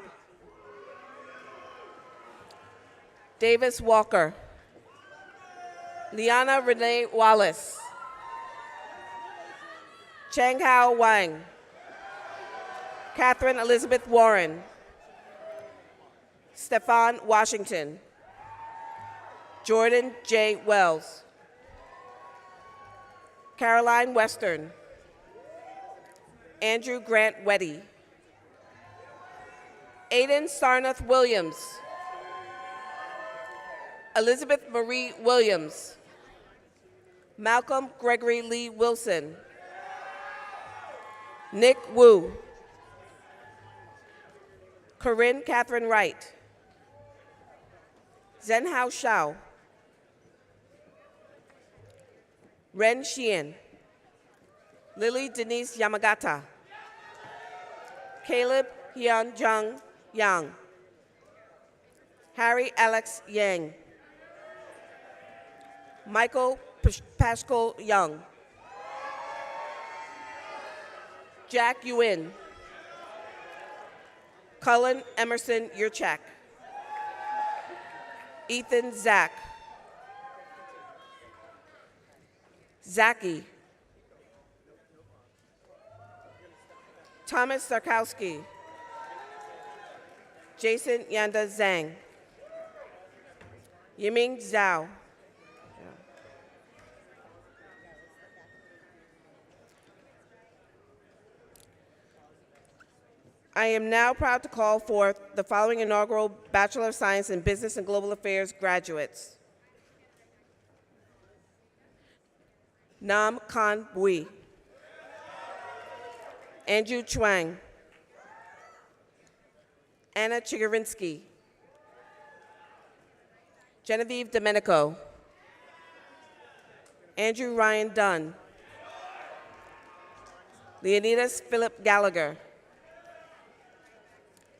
Davis Walker, Liana Renee Wallace, Chang Hao Wang, Catherine Elizabeth Warren, Stefan Washington, Jordan J. Wells, Caroline Western, Andrew Grant Weddy, Aiden Sarnath Williams, Elizabeth Marie Williams, Malcolm Gregory Lee Wilson, Nick Wu, Corinne Catherine Wright, Zhenhao Shao, Ren Xian, Lily Denise Yamagata, Caleb Hyun Jung Yang, Harry Alex Yang, Michael Pascal Young, Jack Yuin, Cullen Emerson Yurchak, Ethan Zach, Zaki, Thomas Sarkowski, Jason Yanda Zhang, Yiming Zhao, I am now proud to call forth the following inaugural Bachelor of Science in Business and Global Affairs graduates. Nam Kan Bui, Andrew Chuang, Anna Chigurinsky, Genevieve Domenico, Andrew Ryan Dunn, Leonidas Philip Gallagher,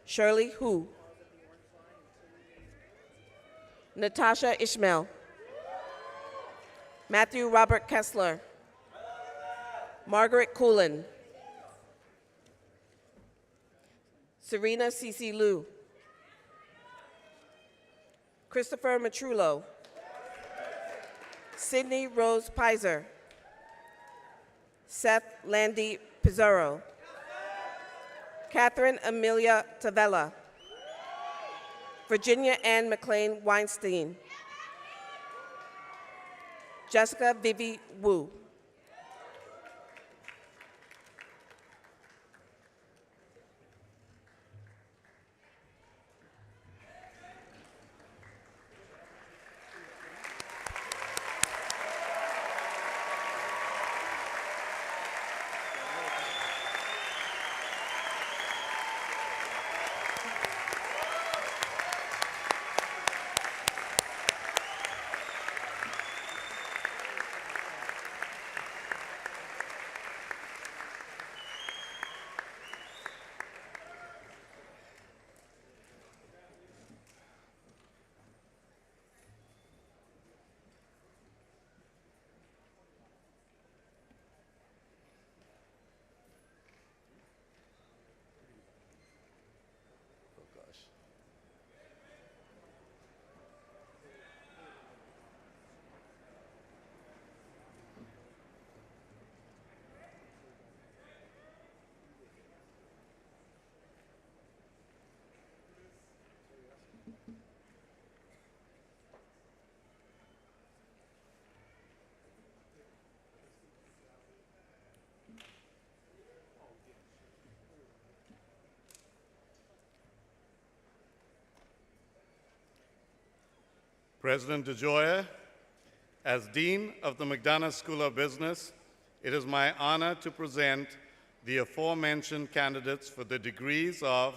Shirley Hu, Natasha Ishmael, Matthew Robert Kessler, Margaret Coolin, Serena Cece Liu, Christopher Matrullo, Sydney Rose Pizer, Seth Landy Pizarro, Catherine Amelia Tavella, Virginia Ann McLean Weinstein, Jessica Vivi Wu. President DeJoya, as Dean of the McDonough School of Business, it is my honor to present the aforementioned candidates for the degrees of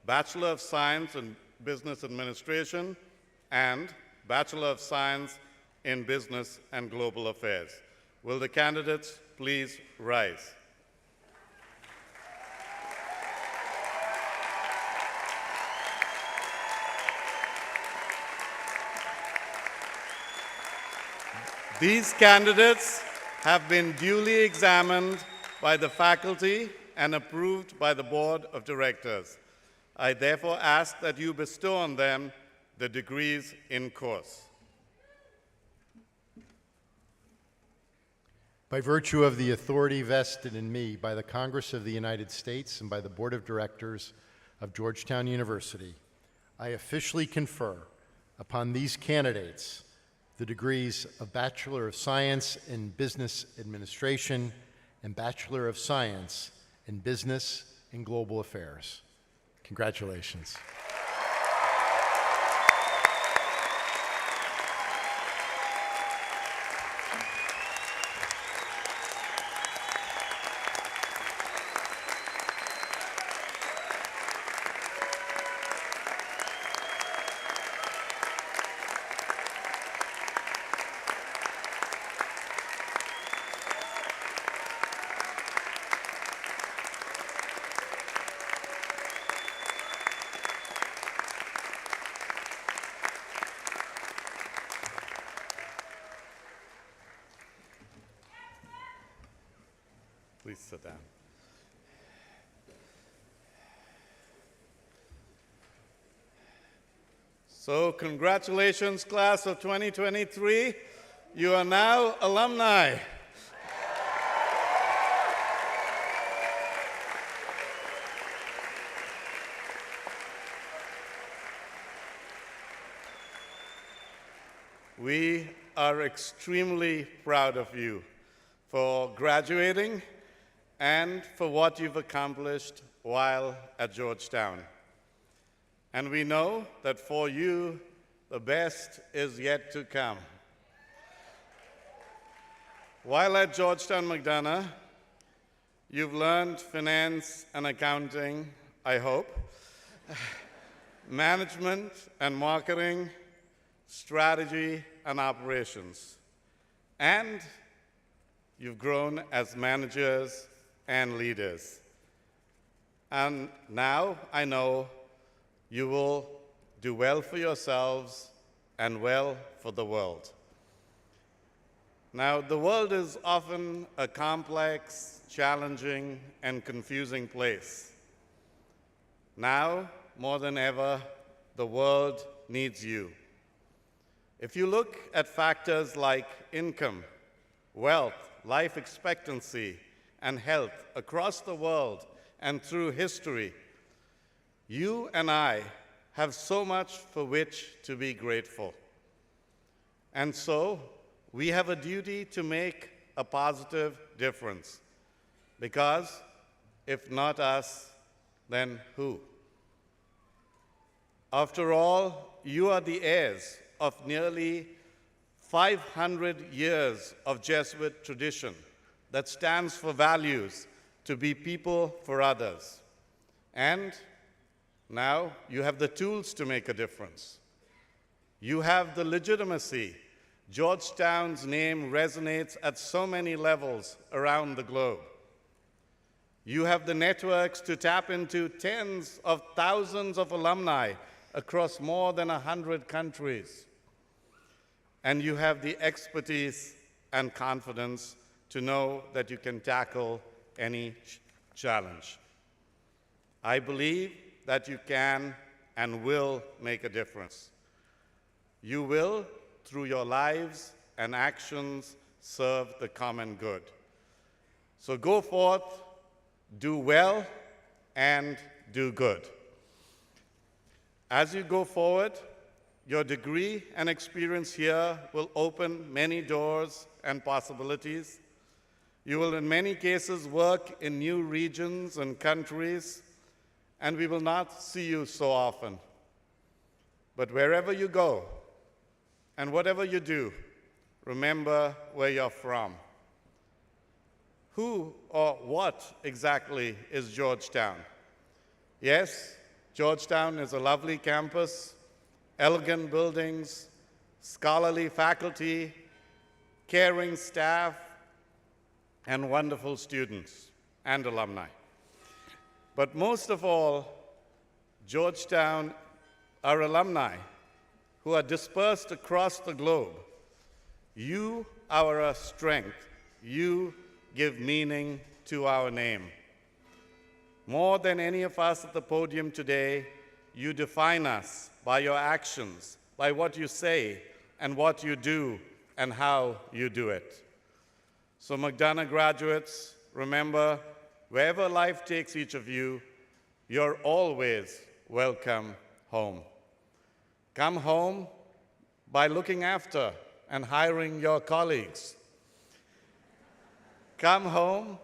Bachelor of Science in Business Administration and Bachelor of Science in Business and Global Affairs. Will the candidates please rise? These candidates have been duly examined by the faculty and approved by the Board of Directors. I therefore ask that you bestow on them the degrees in course. By virtue of the authority vested in me by the Congress of the United States and by the Board of Directors of Georgetown University, I officially confer upon these candidates the degrees of Bachelor of Science in Business Administration and Bachelor of Science in Business and Global Affairs. Congratulations. Please sit down. So, congratulations, class of 2023. You are now alumni. We are extremely proud of you for graduating and for what you've accomplished while at Georgetown. And we know that for you, the best is yet to come. While at Georgetown McDonough, you've learned finance and accounting, I hope, management and marketing, strategy and operations, and you've grown as managers and leaders. And now I know you will do well for yourselves and well for the world. Now, the world is often a complex, challenging, and confusing place. Now, more than ever, the world needs you. If you look at factors like income, wealth, life expectancy, and health across the world and through history, you and I have so much for which to be grateful. And so, we have a duty to make a positive difference. Because if not us, then who? After all, you are the heirs of nearly 500 years of Jesuit tradition that stands for values to be people for others. And now you have the tools to make a difference. You have the legitimacy. Georgetown's name resonates at so many levels around the globe. You have the networks to tap into tens of thousands of alumni across more than 100 countries. And you have the expertise and confidence to know that you can tackle any challenge. I believe that you can and will make a difference. You will, through your lives and actions, serve the common good. So go forth, do well, and do good. As you go forward, your degree and experience here will open many doors and possibilities. You will, in many cases, work in new regions and countries, and we will not see you so often. But wherever you go, And whatever you do, remember where you're from. Who or what exactly is Georgetown? Yes, Georgetown is a lovely campus, elegant buildings, scholarly faculty, caring staff, and wonderful students and alumni. But most of all, Georgetown are alumni who are dispersed across the globe. You are our strength. You give meaning to our name. More than any of us at the podium today, you define us by your actions, by what you say and what you do and how you do it. So McDonough graduates, remember, wherever life takes each of you, you're always welcome home. Come home by looking after and hiring your colleagues. Come home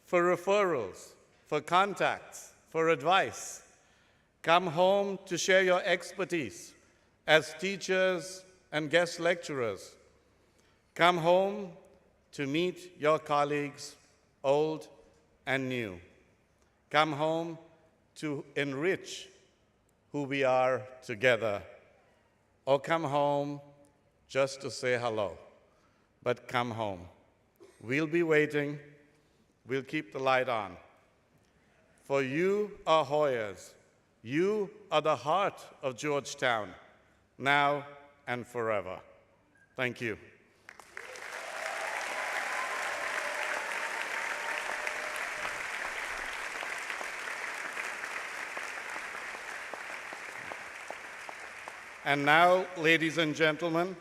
for referrals, for contacts, for advice. Come home to share your expertise as teachers and guest lecturers. Come home to meet your colleagues, old and new. Come home to enrich who we are together. Or come home just to say hello, but come home. We'll be waiting. We'll keep the light on. For you are Hoyers. You are the heart of Georgetown, now and forever. Thank you. And now, ladies and gentlemen,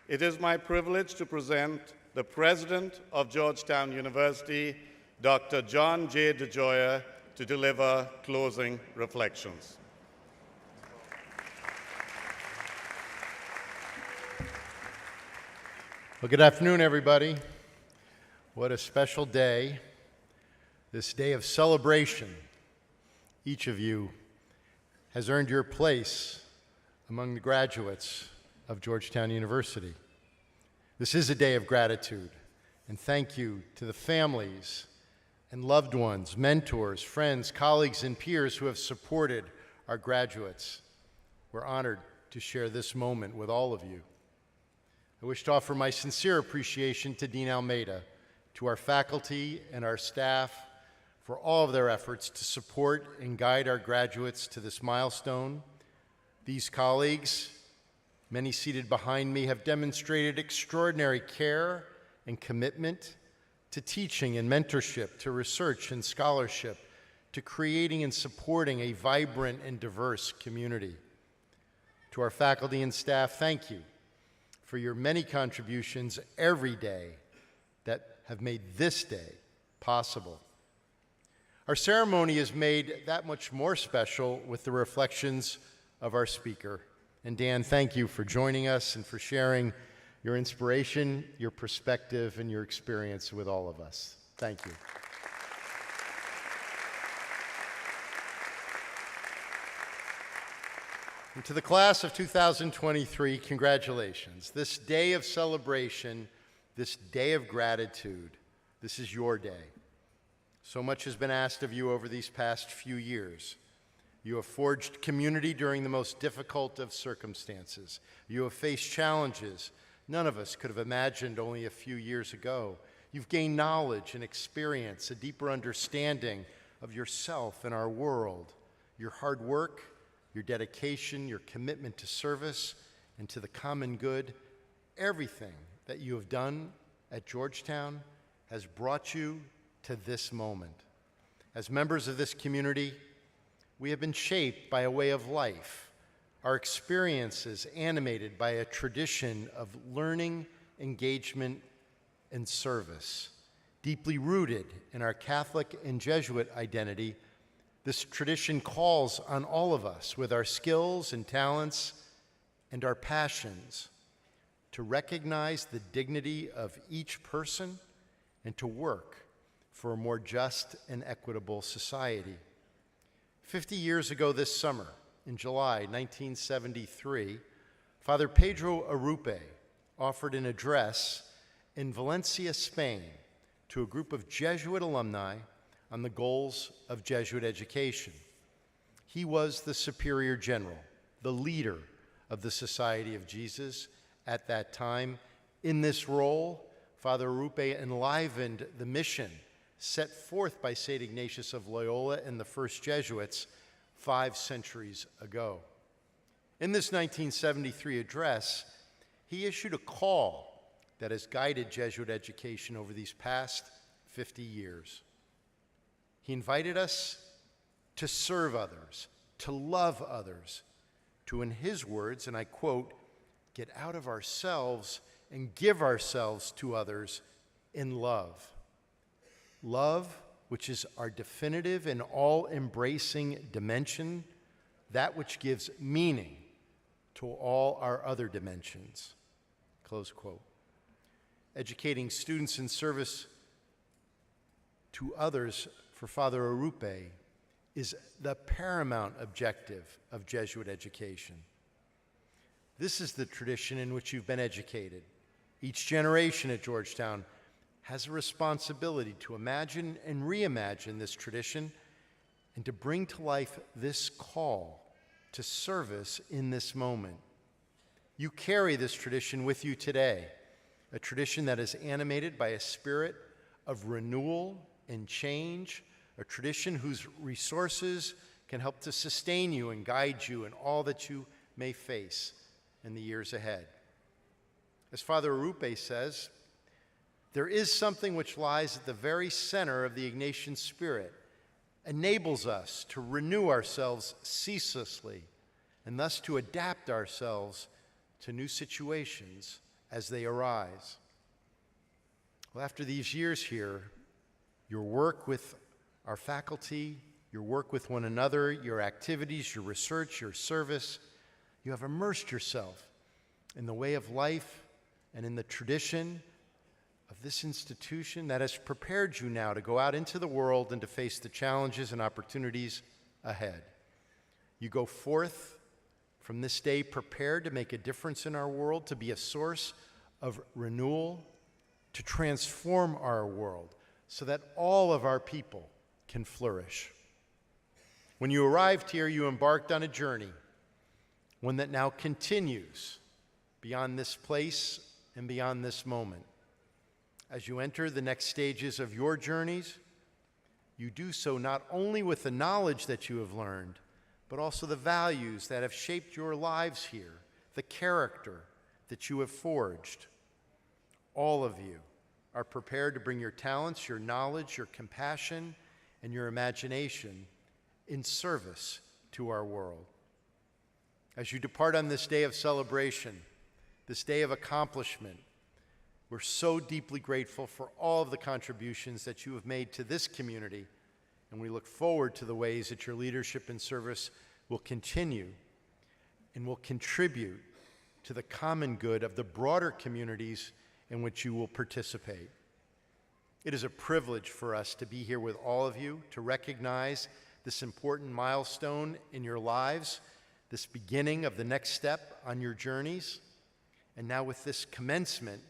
it is my privilege to present the President of Georgetown University, Dr. John J. DeGioia, to deliver closing reflections. Well, good afternoon, everybody. What a special day, this day of celebration. Each of you has earned your place among the graduates of Georgetown University. This is a day of gratitude, and thank you to the families and loved ones, mentors, friends, colleagues, and peers who have supported our graduates. We're honored to share this moment with all of you. I wish to offer my sincere appreciation to Dean Almeida, to our faculty and our staff for all of their efforts to support and guide our graduates to this milestone. These colleagues, many seated behind me, have demonstrated extraordinary care and commitment to teaching and mentorship, to research and scholarship, to creating and supporting a vibrant and diverse community. To our faculty and staff, thank you for your many contributions every day that have made this day possible. Our ceremony is made that much more special with the reflections of our speaker. And Dan, thank you for joining us and for sharing your inspiration, your perspective, and your experience with all of us. Thank you. And to the class of 2023, congratulations. This day of celebration, this day of gratitude, this is your day. So much has been asked of you over these past few years. You have forged community during the most difficult of circumstances. You have faced challenges none of us could have imagined only a few years ago. You've gained knowledge and experience, a deeper understanding of yourself and our world. Your hard work, your dedication, your commitment to service and to the common good, everything that you have done at Georgetown has brought you to this moment. As members of this community, we have been shaped by a way of life, our experiences animated by a tradition of learning, engagement, and service. Deeply rooted in our Catholic and Jesuit identity, this tradition calls on all of us with our skills and talents and our passions to recognize the dignity of each person and to work for a more just and equitable society. 50 years ago this summer, in July 1973, Father Pedro Arrupe offered an address in Valencia, Spain, to a group of Jesuit alumni on the goals of Jesuit education. He was the Superior General, the leader of the Society of Jesus at that time. In this role, Father Arrupe enlivened the mission set forth by St. Ignatius of Loyola and the first Jesuits 5 centuries ago. In this 1973 address, he issued a call that has guided Jesuit education over these past 50 years. He invited us to serve others, to love others, to, in his words, and I quote, get out of ourselves and give ourselves to others in love. Love, which is our definitive and all-embracing dimension, that which gives meaning to all our other dimensions. Close quote. Educating students in service to others for Father Arrupe is the paramount objective of Jesuit education. This is the tradition in which you've been educated. Each generation at Georgetown has a responsibility to imagine and reimagine this tradition and to bring to life this call to service in this moment. You carry this tradition with you today, a tradition that is animated by a spirit of renewal and change, a tradition whose resources can help to sustain you and guide you in all that you may face in the years ahead. As Father Arrupe says, there is something which lies at the very center of the Ignatian spirit, enables us to renew ourselves ceaselessly, and thus to adapt ourselves to new situations as they arise. Well, after these years here, your work with our faculty, your work with one another, your activities, your research, your service, you have immersed yourself in the way of life and in the tradition of this institution that has prepared you now to go out into the world and to face the challenges and opportunities ahead. You go forth from this day prepared to make a difference in our world, to be a source of renewal, to transform our world so that all of our people can flourish. When you arrived here, you embarked on a journey, one that now continues beyond this place and beyond this moment. As you enter the next stages of your journeys, you do so not only with the knowledge that you have learned, but also the values that have shaped your lives here, the character that you have forged. All of you are prepared to bring your talents, your knowledge, your compassion, and your imagination in service to our world. As you depart on this day of celebration, this day of accomplishment, we're so deeply grateful for all of the contributions that you have made to this community, and we look forward to the ways that your leadership and service will continue and will contribute to the common good of the broader communities in which you will participate. It is a privilege for us to be here with all of you, to recognize this important milestone in your lives, this beginning of the next step on your journeys. And now with this commencement,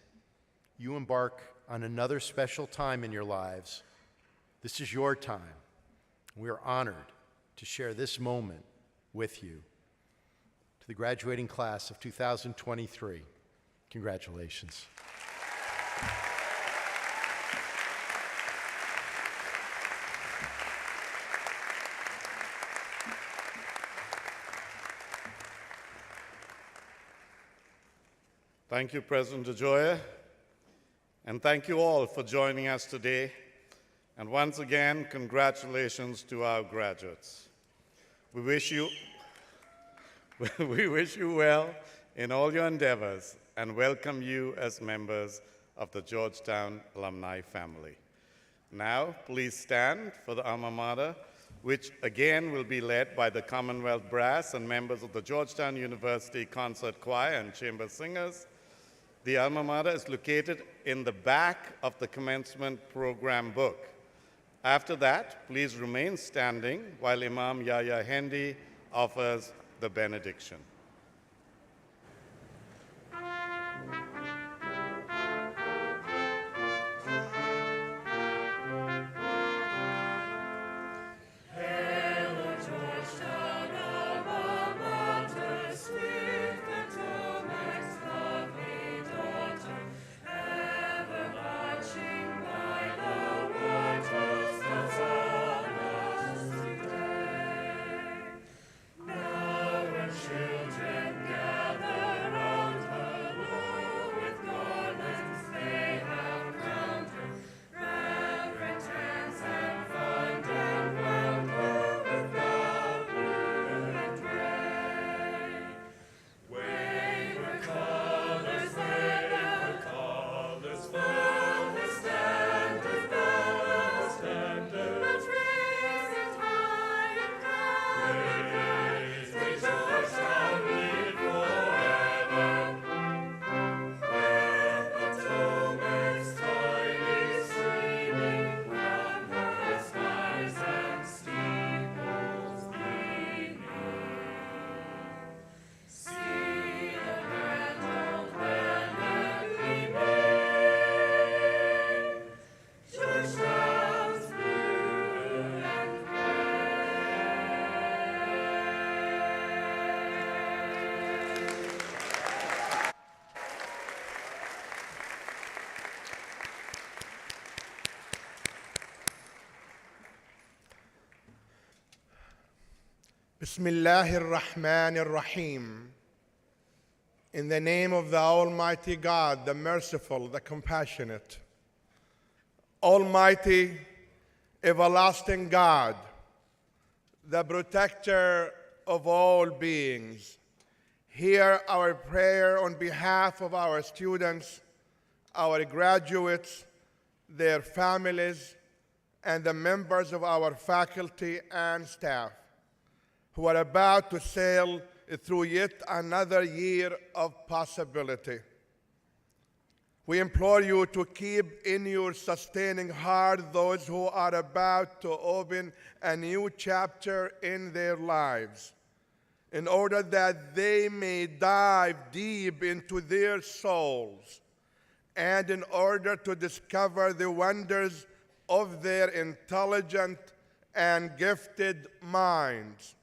you embark on another special time in your lives. This is your time. We are honored to share this moment with you. To the graduating class of 2023, congratulations. Thank you, President DeJoya, and thank you all for joining us today. And once again, congratulations to our graduates. We wish you well in all your endeavors and welcome you as members of the Georgetown alumni family. Now, please stand for the alma mater, which again will be led by the Commonwealth Brass and members of the Georgetown University Concert Choir and Chamber Singers. The alma mater is located in the back of the commencement program book. After that, please remain standing while Imam Yahya Hendi offers the benediction. Bismillahir Rahmanir Rahim. In the name of the Almighty God, the Merciful, the Compassionate. Almighty, everlasting God, the Protector of all beings, hear our prayer on behalf of our students, our graduates, their families, and the members of our faculty and staff who are about to sail through yet another year of possibility. We implore you to keep in your sustaining heart those who are about to open a new chapter in their lives, in order that they may dive deep into their souls and in order to discover the wonders of their intelligent and gifted minds.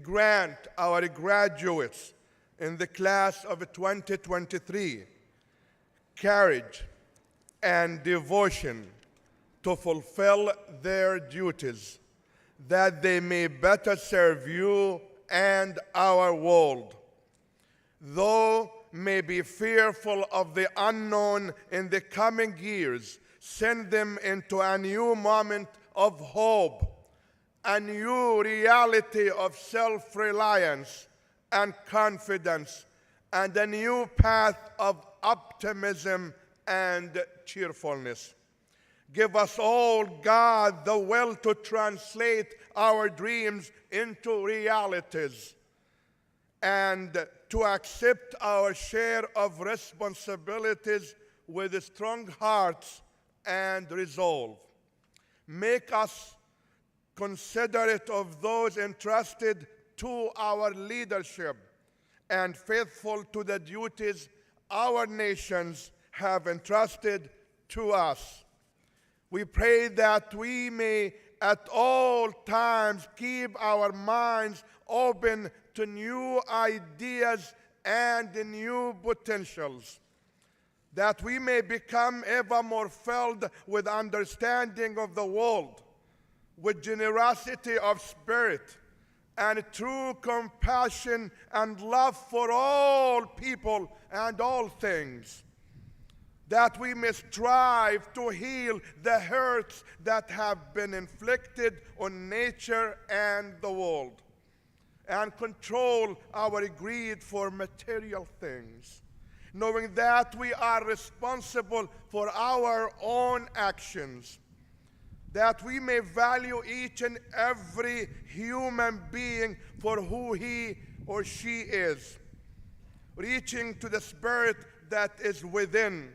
Grant our graduates in the class of 2023 courage and devotion to fulfill their duties, that they may better serve you and our world. Though may be fearful of the unknown in the coming years, send them into a new moment of hope, a new reality of self-reliance and confidence, and a new path of optimism and cheerfulness. Give us all, God, the will to translate our dreams into realities and to accept our share of responsibilities with strong hearts and resolve. Make us considerate of those entrusted to our leadership and faithful to the duties our nations have entrusted to us. We pray that we may at all times keep our minds open to new ideas and new potentials, that we may become ever more filled with understanding of the world, with generosity of spirit, and true compassion and love for all people and all things, that we may strive to heal the hurts that have been inflicted on nature and the world, and control our greed for material things, knowing that we are responsible for our own actions, that we may value each and every human being for who he or she is, reaching to the spirit that is within,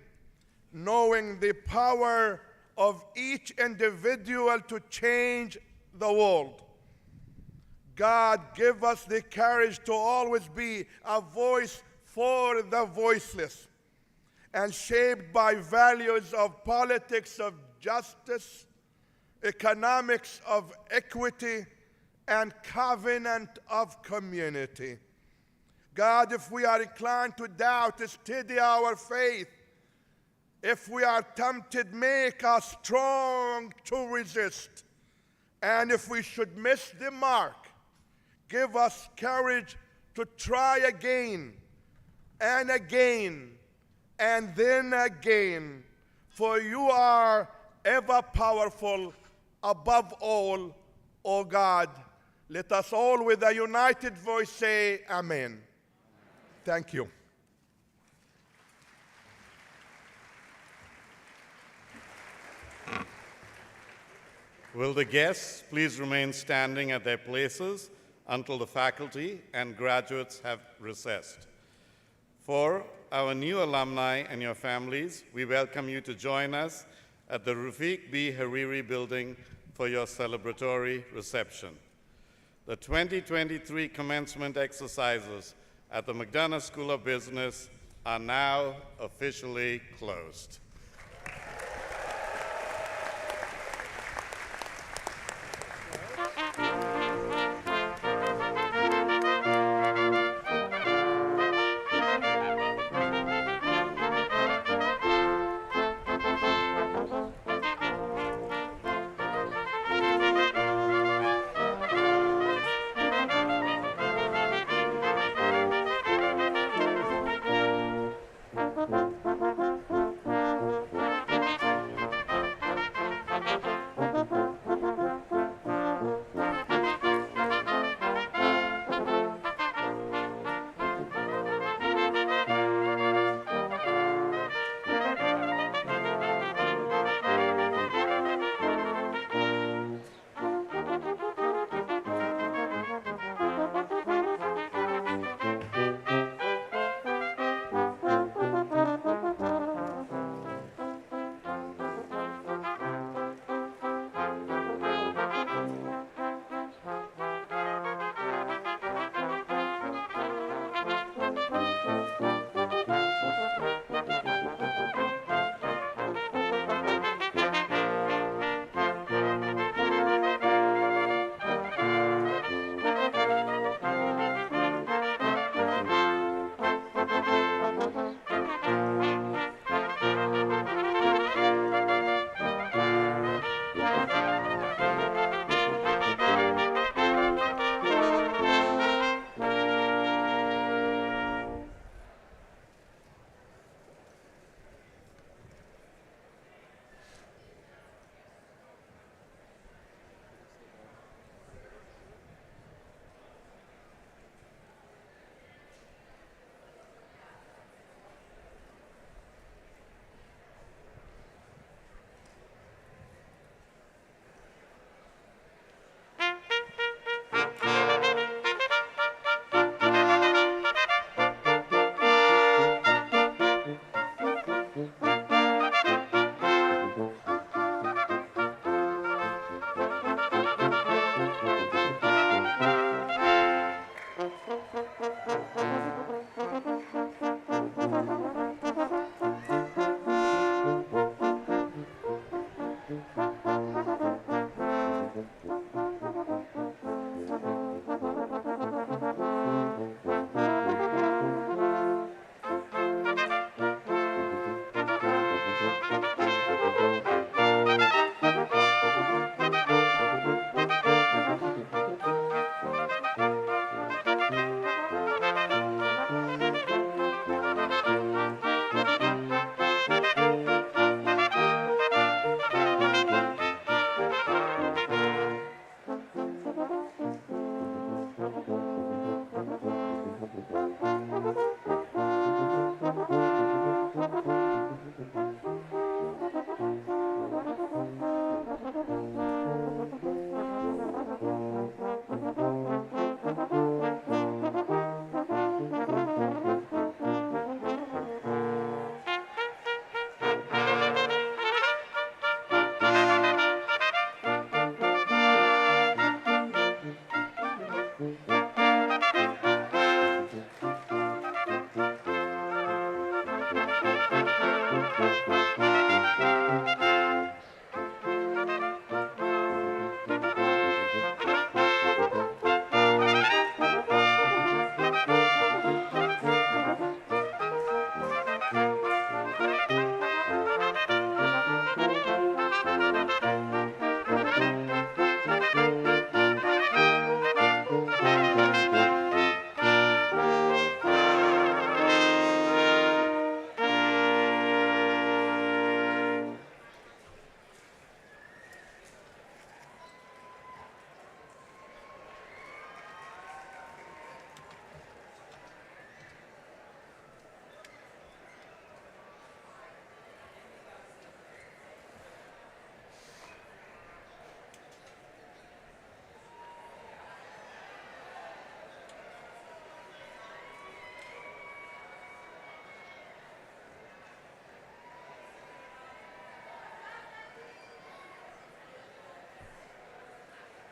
knowing the power of each individual to change the world. God, give us the courage to always be a voice for the voiceless, and shaped by values of politics of justice, economics of equity, and covenant of community. God, if we are inclined to doubt, steady our faith. If we are tempted, make us strong to resist. And if we should miss the mark, give us courage to try again and again and then again. For you are ever powerful above all, O God. Let us all with a united voice say amen. Thank you. Will the guests please remain standing at their places until the faculty and graduates have recessed. For our new alumni and your families, we welcome you to join us at the Rafiq B. Hariri Building for your celebratory reception. The 2023 commencement exercises at the McDonough School of Business are now officially closed.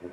They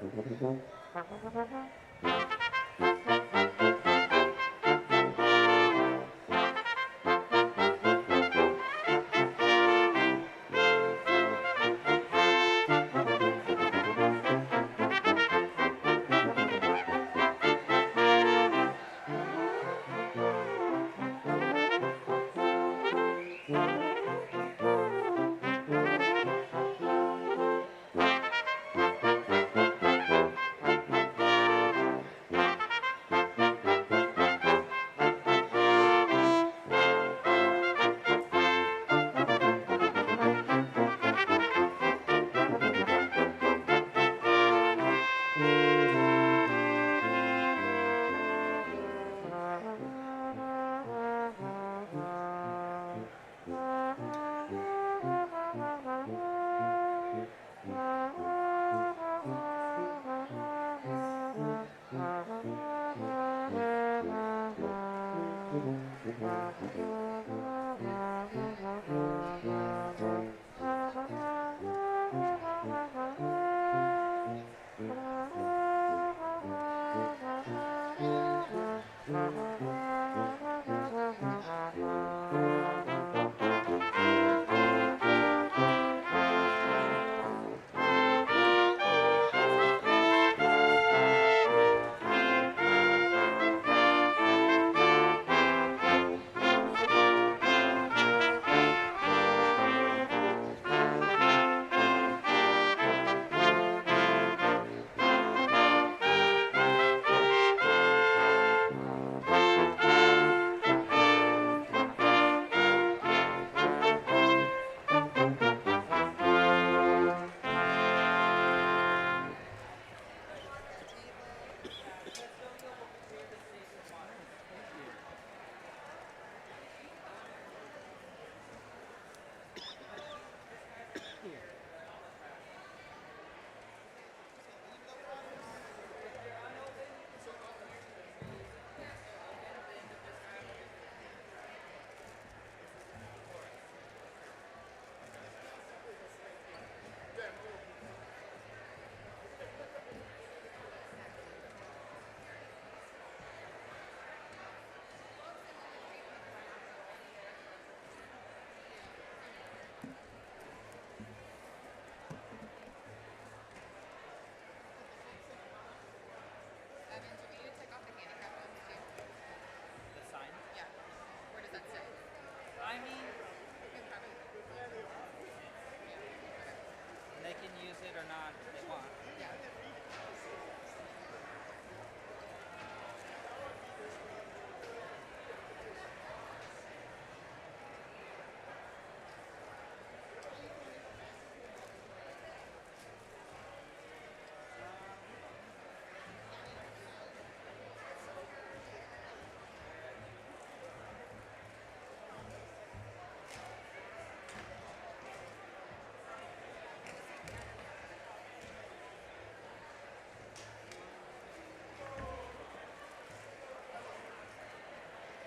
can use it or not if they want.